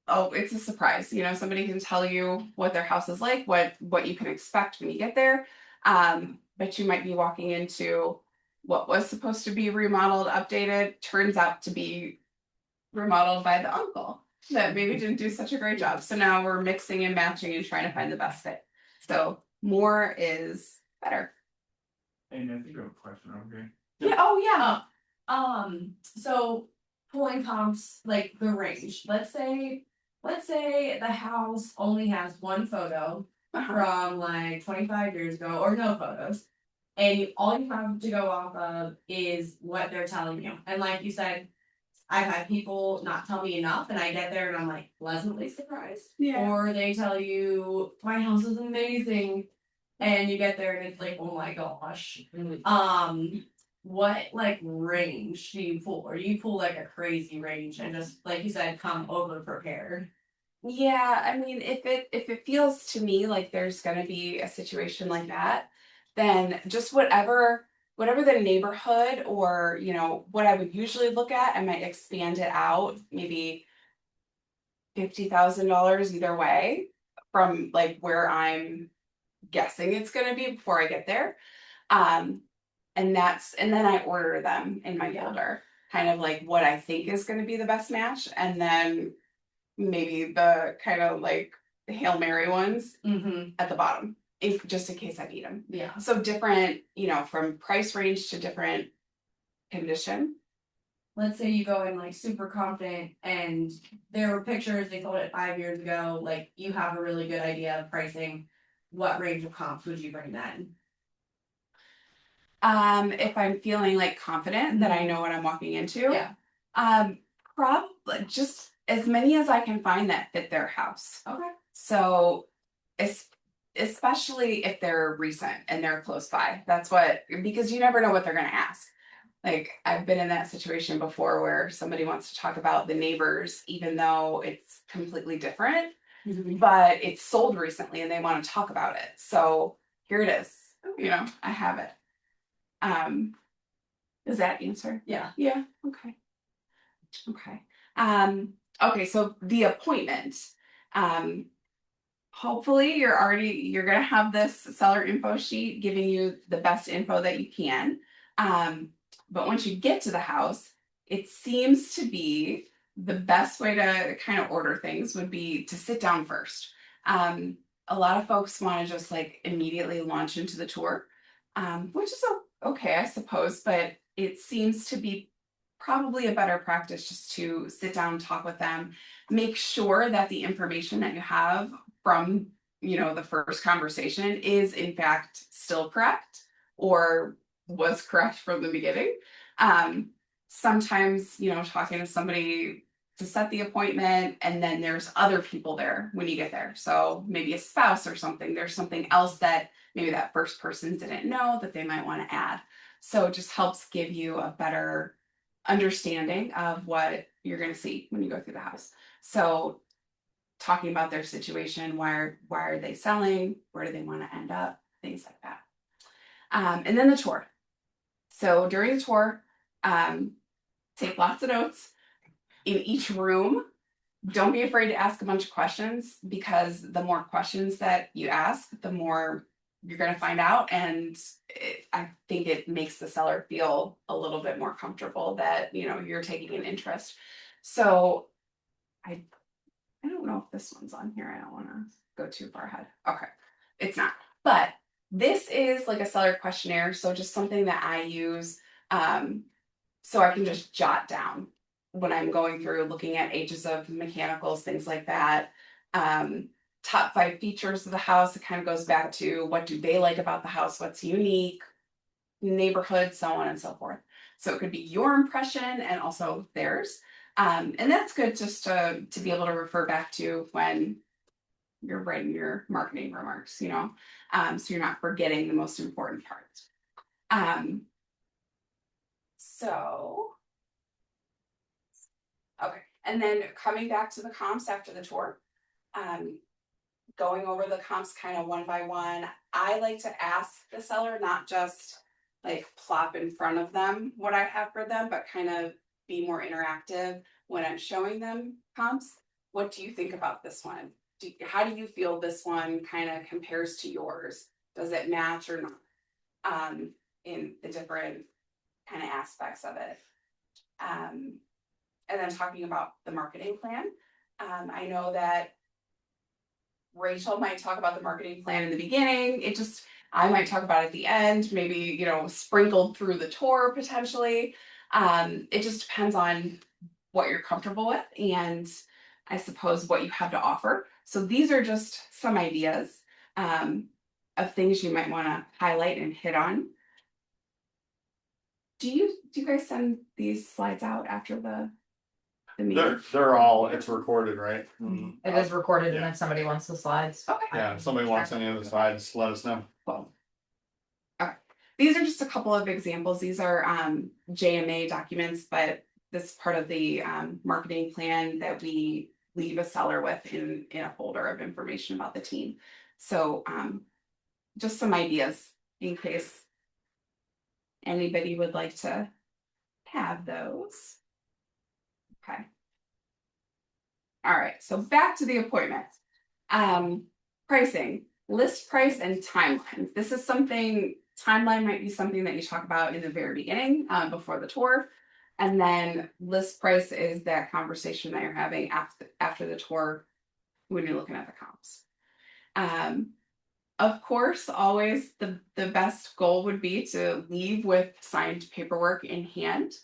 oh, it's a surprise. You know, somebody can tell you what their house is like, what you can expect when you get there. But you might be walking into what was supposed to be remodeled, updated, turns out to be remodeled by the uncle that maybe didn't do such a great job. So now we're mixing and matching and trying to find the best fit. So more is better. And I think you have a question, okay? Yeah, oh yeah. So pulling comps, like the range, let's say the house only has one photo from like 25 years ago, or no photos. And all you have to go off of is what they're telling you. And like you said, I've had people not tell me enough, and I get there and I'm like pleasantly surprised. Yeah. Or they tell you my house is amazing, and you get there and it's like, oh my gosh. What like range do you pull? Or you pull like a crazy range and just like you said, come over prepared? Yeah, I mean, if it feels to me like there's gonna be a situation like that, then just whatever the neighborhood, or you know what I would usually look at, I might expand it out maybe $50,000 either way from like where I'm guessing it's gonna be before I get there. And then I order them in my folder, kind of like what I think is gonna be the best match, and then maybe the kind of like Hail Mary ones at the bottom, just in case I need them. Yeah. So different, you know, from price range to different condition. Let's say you go in like super confident and there were pictures, they sold it 5 years ago, like you have a really good idea of pricing. What range of comps would you bring then? If I'm feeling like confident that I know what I'm walking into. Yeah. Probably just as many as I can find that fit their house. Okay. So especially if they're recent and they're close by. That's what, because you never know what they're gonna ask. Like I've been in that situation before where somebody wants to talk about the neighbors, even though it's completely different, but it's sold recently and they want to talk about it. So here it is. You know, I have it. Does that answer? Yeah. Yeah. Okay. Okay. Okay, so the appointment. Hopefully you're gonna have this seller info sheet giving you the best info that you can. But once you get to the house, it seems to be the best way to kind of order things would be to sit down first. A lot of folks want to just like immediately launch into the tour, which is okay, I suppose, but it seems to be probably a better practice just to sit down, talk with them, make sure that the information that you have from, you know, the first conversation is in fact still correct or was correct from the beginning. Sometimes, you know, talking to somebody to set the appointment, and then there's other people there when you get there. So maybe a spouse or something, there's something else that maybe that first person didn't know that they might want to add. So it just helps give you a better understanding of what you're going to see when you go through the house. So talking about their situation, why are they selling, where do they want to end up, things like that. And then the tour. So during the tour, take lots of notes. In each room, don't be afraid to ask a bunch of questions, because the more questions that you ask, the more you're going to find out. And I think it makes the seller feel a little bit more comfortable that, you know, you're taking an interest. So I don't know if this one's on here. I don't want to go too far ahead. Okay, it's not. But this is like a seller questionnaire. So just something that I use so I can just jot down when I'm going through looking at ages of mechanicals, things like that. Top 5 features of the house. It kind of goes back to what do they like about the house, what's unique, neighborhood, so on and so forth. So it could be your impression and also theirs. And that's good just to be able to refer back to when you're writing your marketing remarks, you know, so you're not forgetting the most important parts. So, okay, and then coming back to the comps after the tour, going over the comps kind of one by one. I like to ask the seller, not just like plop in front of them what I have for them, but kind of be more interactive when I'm showing them comps. What do you think about this one? How do you feel this one kind of compares to yours? Does it match or not? In the different kind of aspects of it. And then talking about the marketing plan. I know that Rachel might talk about the marketing plan in the beginning. I might talk about it at the end, maybe, sprinkled through the tour potentially. It just depends on what you're comfortable with and I suppose what you have to offer. So these are just some ideas of things you might want to highlight and hit on. Do you guys send these slides out after the meeting? They're all, it's recorded, right? It is recorded and Yeah. if somebody wants the slides. Okay. Yeah, if somebody wants any of the slides, let us know. Cool. Okay. These are just a couple of examples. These are JMA documents, but this is part of the marketing plan that we leave a seller with in a folder of information about the team. So just some ideas in case anybody would like to have those. Okay. All right, so back to the appointment. Pricing, list price and timeline. This is timeline might be something that you talk about in the very beginning, before the tour. And then list price is that conversation that you're having after the tour when you're looking at the comps. Of course, always the best goal would be to leave with signed paperwork in hand.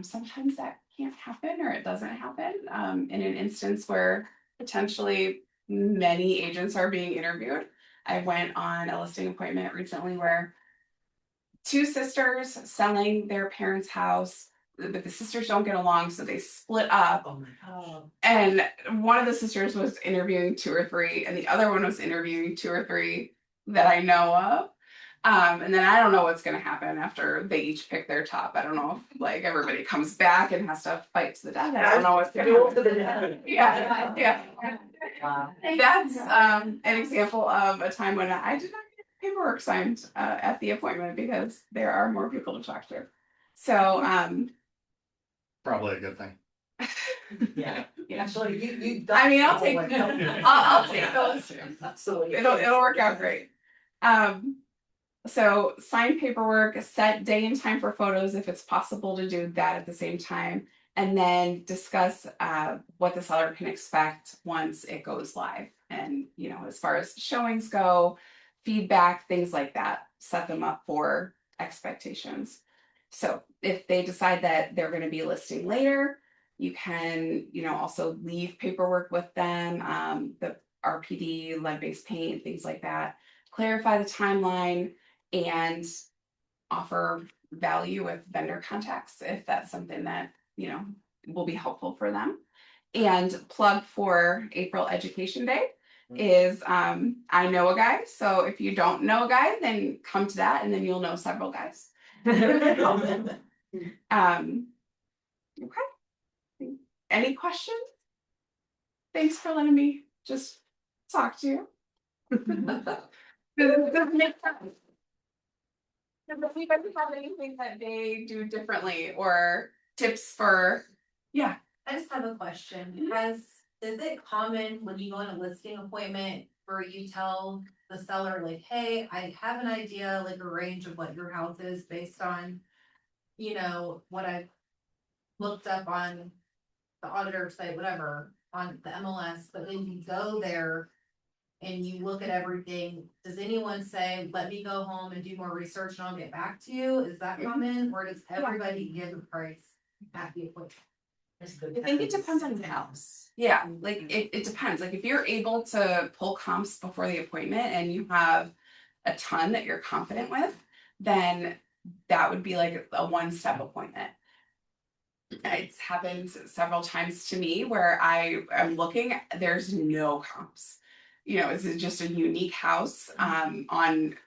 Sometimes that can't happen or it doesn't happen. In an instance where potentially many agents are being interviewed. I went on a listing appointment recently where two sisters selling their parents' house, but the sisters don't get along, so they split up. Oh my God. And one of the sisters was interviewing 2 or 3, and the other one was interviewing 2 or 3 that I know of. And then I don't know what's gonna happen after they each pick their top. I don't know if like everybody comes back and has to fight to the death. I don't know what's gonna happen. Yeah. Wow. That's an example of a time when I did not get paperwork signed at the appointment because there are more people to talk to. So Probably a good thing. Yeah. yeah. Actually, you. I mean, I'll take those too. Absolutely. It'll work out great. So sign paperwork, set day and time for photos if it's possible to do that at the same time, and then discuss what the seller can expect once it goes live. And as far as showings go, feedback, things like that, set them up for expectations. So if they decide that they're going to be listing later, you can, also leave paperwork with them, the RPD, lead-based paint, things like that. Clarify the timeline and offer value with vendor contacts if that's something that, will be helpful for them. And plug for April Education Day is I know a guy. So if you don't know a guy, then come to that and then you'll know several guys. Okay. Any questions? Thanks for letting me just talk to you. Does it make sense? Does anybody have anything that they do differently or tips for? Yeah. I just have a question. Is it common when you go on a listing appointment where you tell the seller like, hey, I have an idea, like a range of what your house is based on, what I've looked up on the auditor site, whatever, on the MLS, but then you go there and you look at everything, does anyone say, let me go home and do more research and I'll get back to you? Is that common, or does everybody give a price at the appointment? I think it depends on the house. Yeah, like it depends. Like if you're able to pull comps before the appointment and you have a ton that you're confident with, then that would be like a one-step appointment. It's happened several times to me where I am looking, there's no comps. It's just a unique house on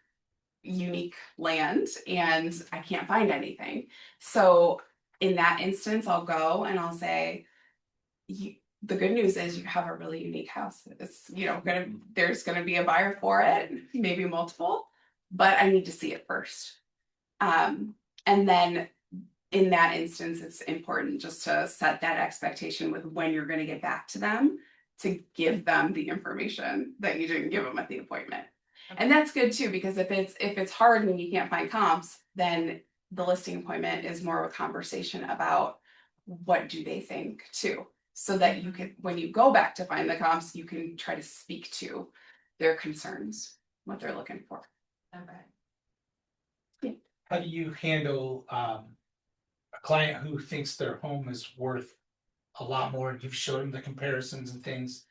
unique land and I can't find anything. So in that instance, I'll go and I'll say, the good news is you have a really unique house. It's, you know, there's gonna be a buyer for it, maybe multiple, but I need to see it first. And then in that instance, it's important just to set that expectation with when you're gonna get back to them to give them the information that you didn't give them at the appointment. And that's good too, because if it's hard and you can't find comps, then the listing appointment is more of a conversation about what do they think too. So that you can, when you go back to find the comps, you can try to speak to their concerns, what they're looking for. How do you handle a client who thinks their home is worth a lot more? You've showed them the comparisons and things,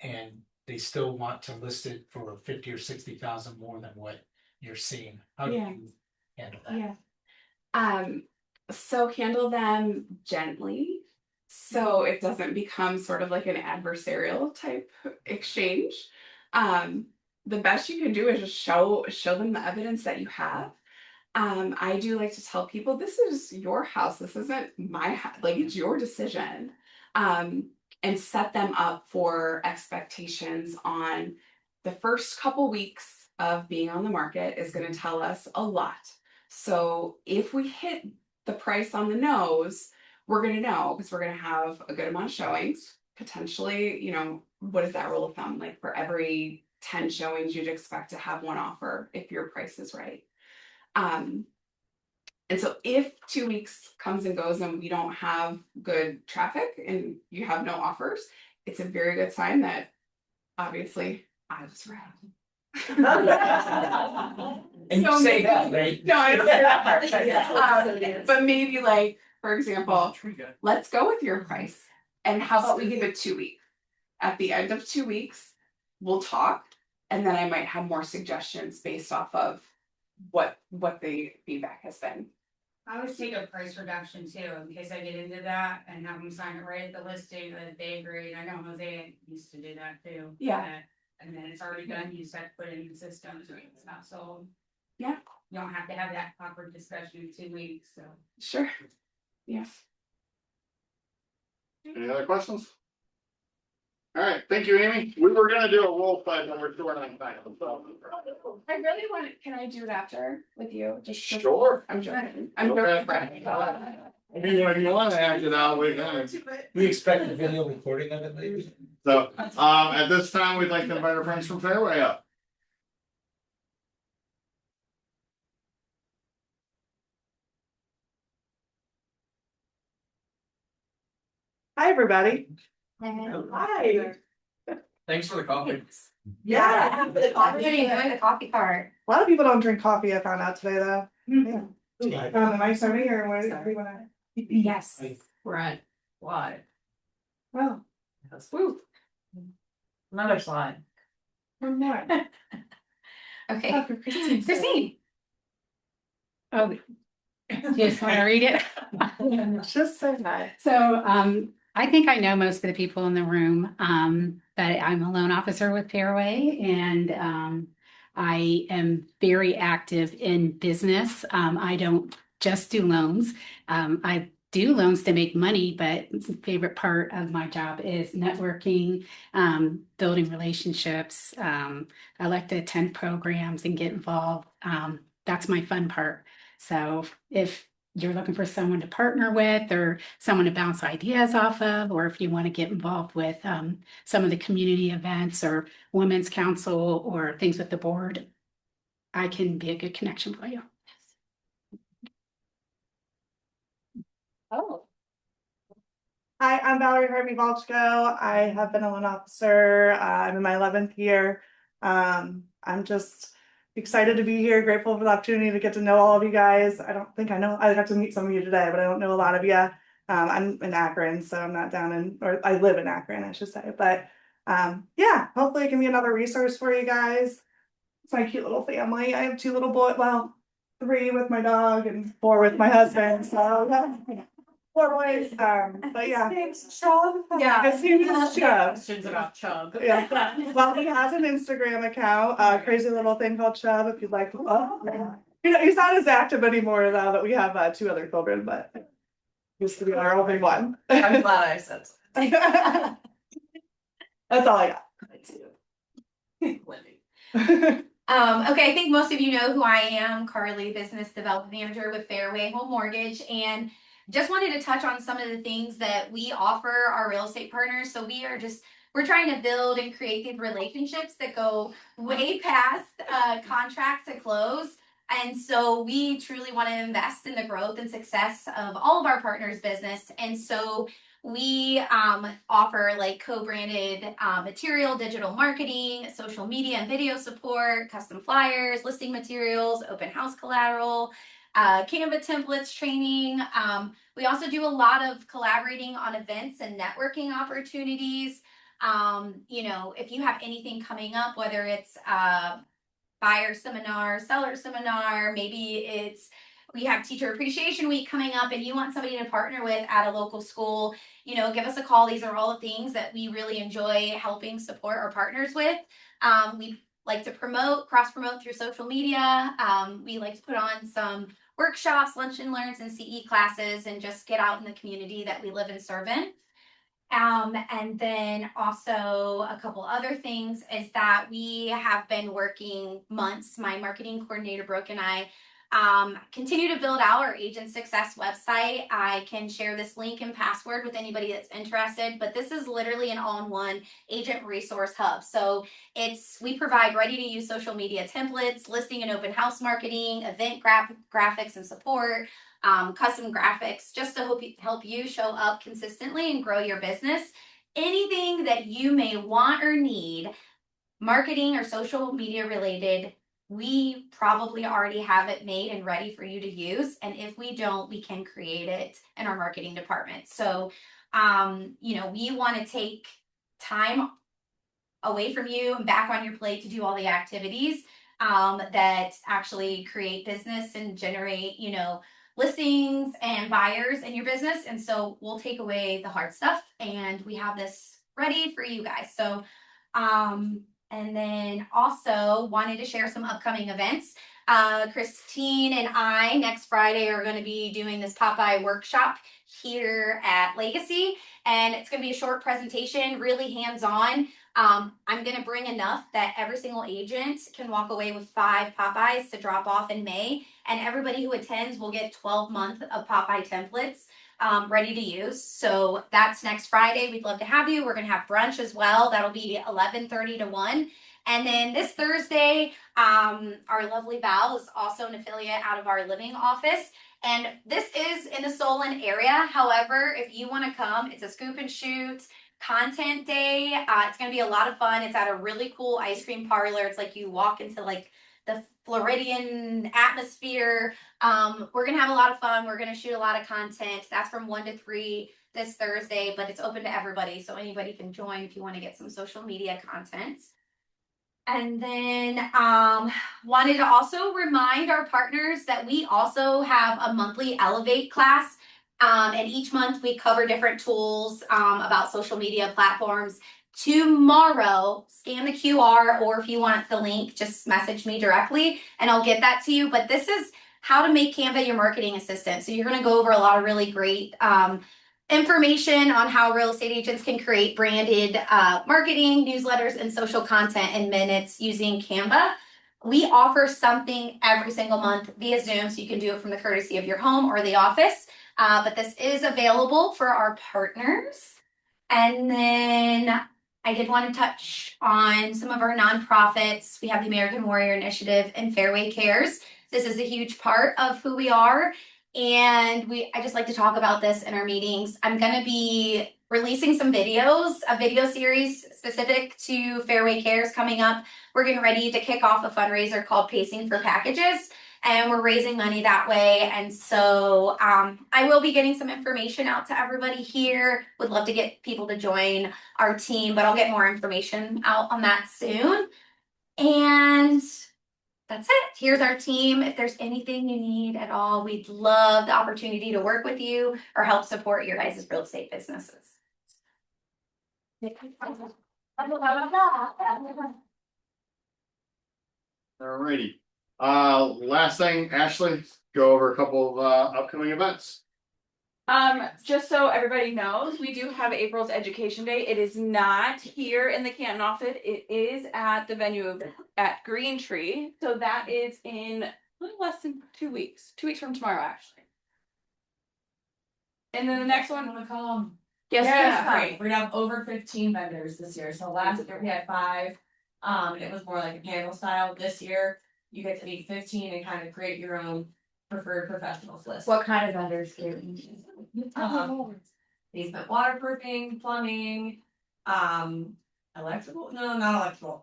and they still want to list it for 50 or 60,000 more than what you're seeing. How do you handle that? So handle them gently, so it doesn't become sort of like an adversarial type exchange. The best you can do is just show them the evidence that you have. I do like to tell people, this is your house. This isn't my house. Like, it's your decision. And set them up for expectations on the first couple weeks of being on the market is going to tell us a lot. So if we hit the price on the nose, we're going to know because we're going to have a good amount of showings. Potentially, you know, what is that rule of thumb? Like, for every 10 showings, you'd expect to have one offer if your price is right. And so if 2 weeks comes and goes and we don't have good traffic and you have no offers, it's a very good sign that obviously I was right. And you say that, right? No, I don't say that part. But maybe, like, for example, let's go with your price. And how about we give it 2 weeks? At the end of 2 weeks, we'll talk, and then I might have more suggestions based off of what the feedback has been. I always take a price reduction too, in case I get into that and have them sign it right at the listing that they agree. I know Jose used to do that too. Yeah. And then it's already done, you just have to put it in the system, so it's not sold. Yeah. You don't have to have that awkward discussion in 2 weeks, so. Sure. Yeah. Any other questions? All right, thank you, Amy. We were gonna do a role play, but we're short on time. So. I really want it. Can I do it after with you? Just Sure. I'm joking. I'm Okay. joking. I mean, when you wanna act it out, we can. We expect a video recording of it maybe. So, at this time, we'd like to invite our friends from Fairway up. Hi, everybody. Hi. Thanks for the coffee. Yeah. Everybody enjoying the coffee cart. A lot of people don't drink coffee, I found out today, though. Yeah. Am I starting or what do you wanna? Yes. Right. Why? Well, Woo. Another slide. one more. Okay. Christine. Christine. Oh, you just want to read it? Just say hi. So, I think I know most of the people in the room, but I'm a loan officer with Fairway, and I am very active in business. I don't just do loans. I do loans to make money, but the favorite part of my job is networking, building relationships. I like to attend programs and get involved. That's my fun part. So if you're looking for someone to partner with or someone to bounce ideas off of, or if you want to get involved with some of the community events or women's council or things with the board, I can be a good connection for you. Oh. Hi, I'm Valerie Harvey Balchko. I have been a loan officer. I'm in my 11th year. I'm just excited to be here, grateful for the opportunity to get to know all of you guys. I don't think I know, I got to meet some of you today, but I don't know a lot of you. I'm in Akron, so I'm not down in, or I live in Akron, I should say. But yeah, hopefully it can be another resource for you guys. It's my cute little family. I have 2 little boys, well, 3 with my dog and 4 with my husband. So yeah. 4 boys, but yeah. Chub. Yeah, his name is Chub. Questions about Chub. Yeah, well, he has an Instagram account, crazy little thing called Chub, if you'd like to follow. You know, he's not as active anymore now that we have 2 other children, but used to be our only one. I'm glad I said That's all I got. Okay, I think most of you know who I am, Carly, Business Development Manager with Fairway Home Mortgage, and just wanted to touch on some of the things that we offer our real estate partners. So we're trying to build and create these relationships that go way past contract to close. And so we truly want to invest in the growth and success of all of our partners' business. And so we offer like co-branded material, digital marketing, social media and video support, custom flyers, listing materials, open house collateral, Canva templates training. We also do a lot of collaborating on events and networking opportunities. If you have anything coming up, whether it's buyer seminar, seller seminar, maybe we have Teacher Appreciation Week coming up and you want somebody to partner with at a local school, give us a call. These are all the things that we really enjoy helping support our partners with. We like to cross-promote through social media. We like to put on some workshops, lunch and learns, and CE classes, and just get out in the community that we live and serve in. And then also a couple other things is that we have been working months, my marketing coordinator Brooke and I continue to build out our agent success website. I can share this link and password with anybody that's interested, but this is literally an all-in-one agent resource hub. So we provide ready to use social media templates, listing and open house marketing, event graphics and support, custom graphics, just to help you show up consistently and grow your business. Anything that you may want or need, marketing or social media related, we probably already have it made and ready for you to use. And if we don't, we can create it in our marketing department. So, we want to take time away from you and back on your plate to do all the activities that actually create business and generate, listings and buyers in your business. And so we'll take away the hard stuff and we have this ready for you guys. So, and then also wanted to share some upcoming events. Christine and I next Friday are going to be doing this Popeye workshop here at Legacy. And it's going to be a short presentation, really hands-on. I'm going to bring enough that every single agent can walk away with 5 Popeyes to drop off in May. And everybody who attends will get 12 months of Popeye templates ready to use. So that's next Friday. We'd love to have you. We're going to have brunch as well. That'll be 11:30 to 1. And then this Thursday, our lovely Val is also an affiliate out of our living office. And this is in the Solon area. However, if you want to come, it's a scoop and shoot content day. It's going to be a lot of fun. It's at a really cool ice cream parlor. It's like you walk into like the Floridian atmosphere. We're going to have a lot of fun. We're going to shoot a lot of content. That's from 1 to 3 this Thursday, but it's open to everybody. So anybody can join if you want to get some social media content. And then wanted to also remind our partners that we also have a monthly Elevate class. And each month we cover different tools about social media platforms. Tomorrow, scan the QR, or if you want the link, just message me directly and I'll get that to you. But this is how to make Canva your marketing assistant. So you're going to go over a lot of really great information on how real estate agents can create branded marketing, newsletters, and social content in minutes using Canva. We offer something every single month via Zoom, so you can do it from the courtesy of your home or the office. But this is available for our partners. And then I did want to touch on some of our nonprofits. We have the American Warrior Initiative and Fairway Cares. This is a huge part of who we are. And I just like to talk about this in our meetings. I'm going to be releasing some videos, a video series specific to Fairway Cares coming up. We're getting ready to kick off a fundraiser called Pacing for Packages. And we're raising money that way. And so I will be getting some information out to everybody here. Would love to get people to join our team, but I'll get more information out on that soon. And that's it. Here's our team. If there's anything you need at all, we'd love the opportunity to work with you or help support your guys' real estate businesses. Alrighty. Last thing, Ashley, go over a couple of upcoming events. Just so everybody knows, we do have April's Education Day. It is not here in the Canton office. It is at the venue at Green Tree. So that is in a little less than 2 weeks. 2 weeks from tomorrow, actually. And then the next one. Wanna come? Yes, Yeah, please come. great. We're gonna have over 15 vendors this year. So last year we had 5. And it was more like a panel style. This year, you get to meet 15 and kind of create your own preferred professionals list. What kind of vendors do Basement waterproofing, plumbing, electrical, no, not electrical,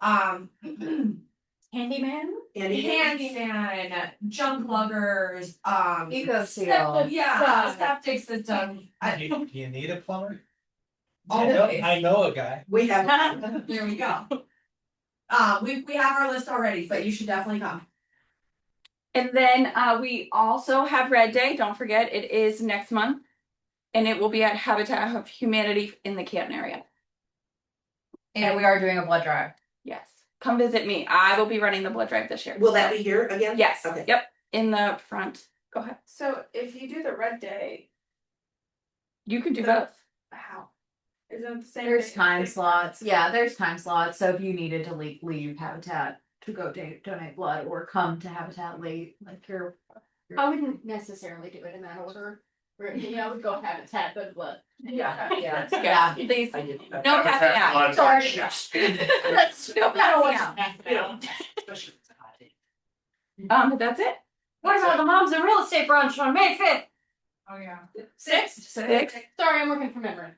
Handyman? handyman, junk luggers, EcoSeal. septic system. Do you need a plumber? Always. I know a guy. We have, There we go. We have our list already, but you should definitely come. And then we also have Red Day. Don't forget, it is next month. And it will be at Habitat of Humanity in the Canton area. And we are doing a blood drive. Yes. Come visit me. I will be running the blood drive this year. will that be here again? Yes. Okay. Yep. In the front. Go ahead. So if you do the Red Day, You can do both. how? Is it the same? There's day? time slots. Yeah, there's time slots. So if you needed to leave Habitat to go donate blood or come to Habitat late, like you're. I wouldn't necessarily do it in that order. I would go Habitat, then blood. Yeah. Yeah. Please. No passing out. Sorry. That's no passing out. But that's it. What about the moms and real estate brunch on May 5th? Oh, yeah. 6th? Six. Sorry, I'm working from memory.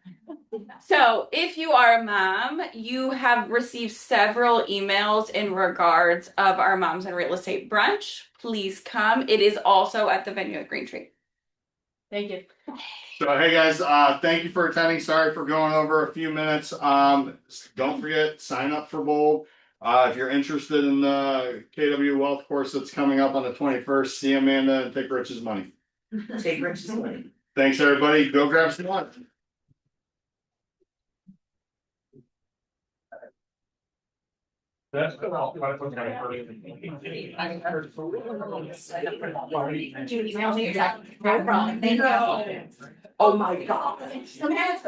So if you are a mom, you have received several emails in regards of our Moms and Real Estate Brunch. Please come. It is also at the venue at Green Tree. Thank you. So hey guys, thank you for attending. Sorry for going over a few minutes. Don't forget, sign up for Bold. If you're interested in the KW Wealth course that's coming up on the 21st, see Amanda and take Rich's money. Take Rich's money. Thanks everybody. Go grab some lunch. That's good. No problem. Thank you. Oh my God. Sometimes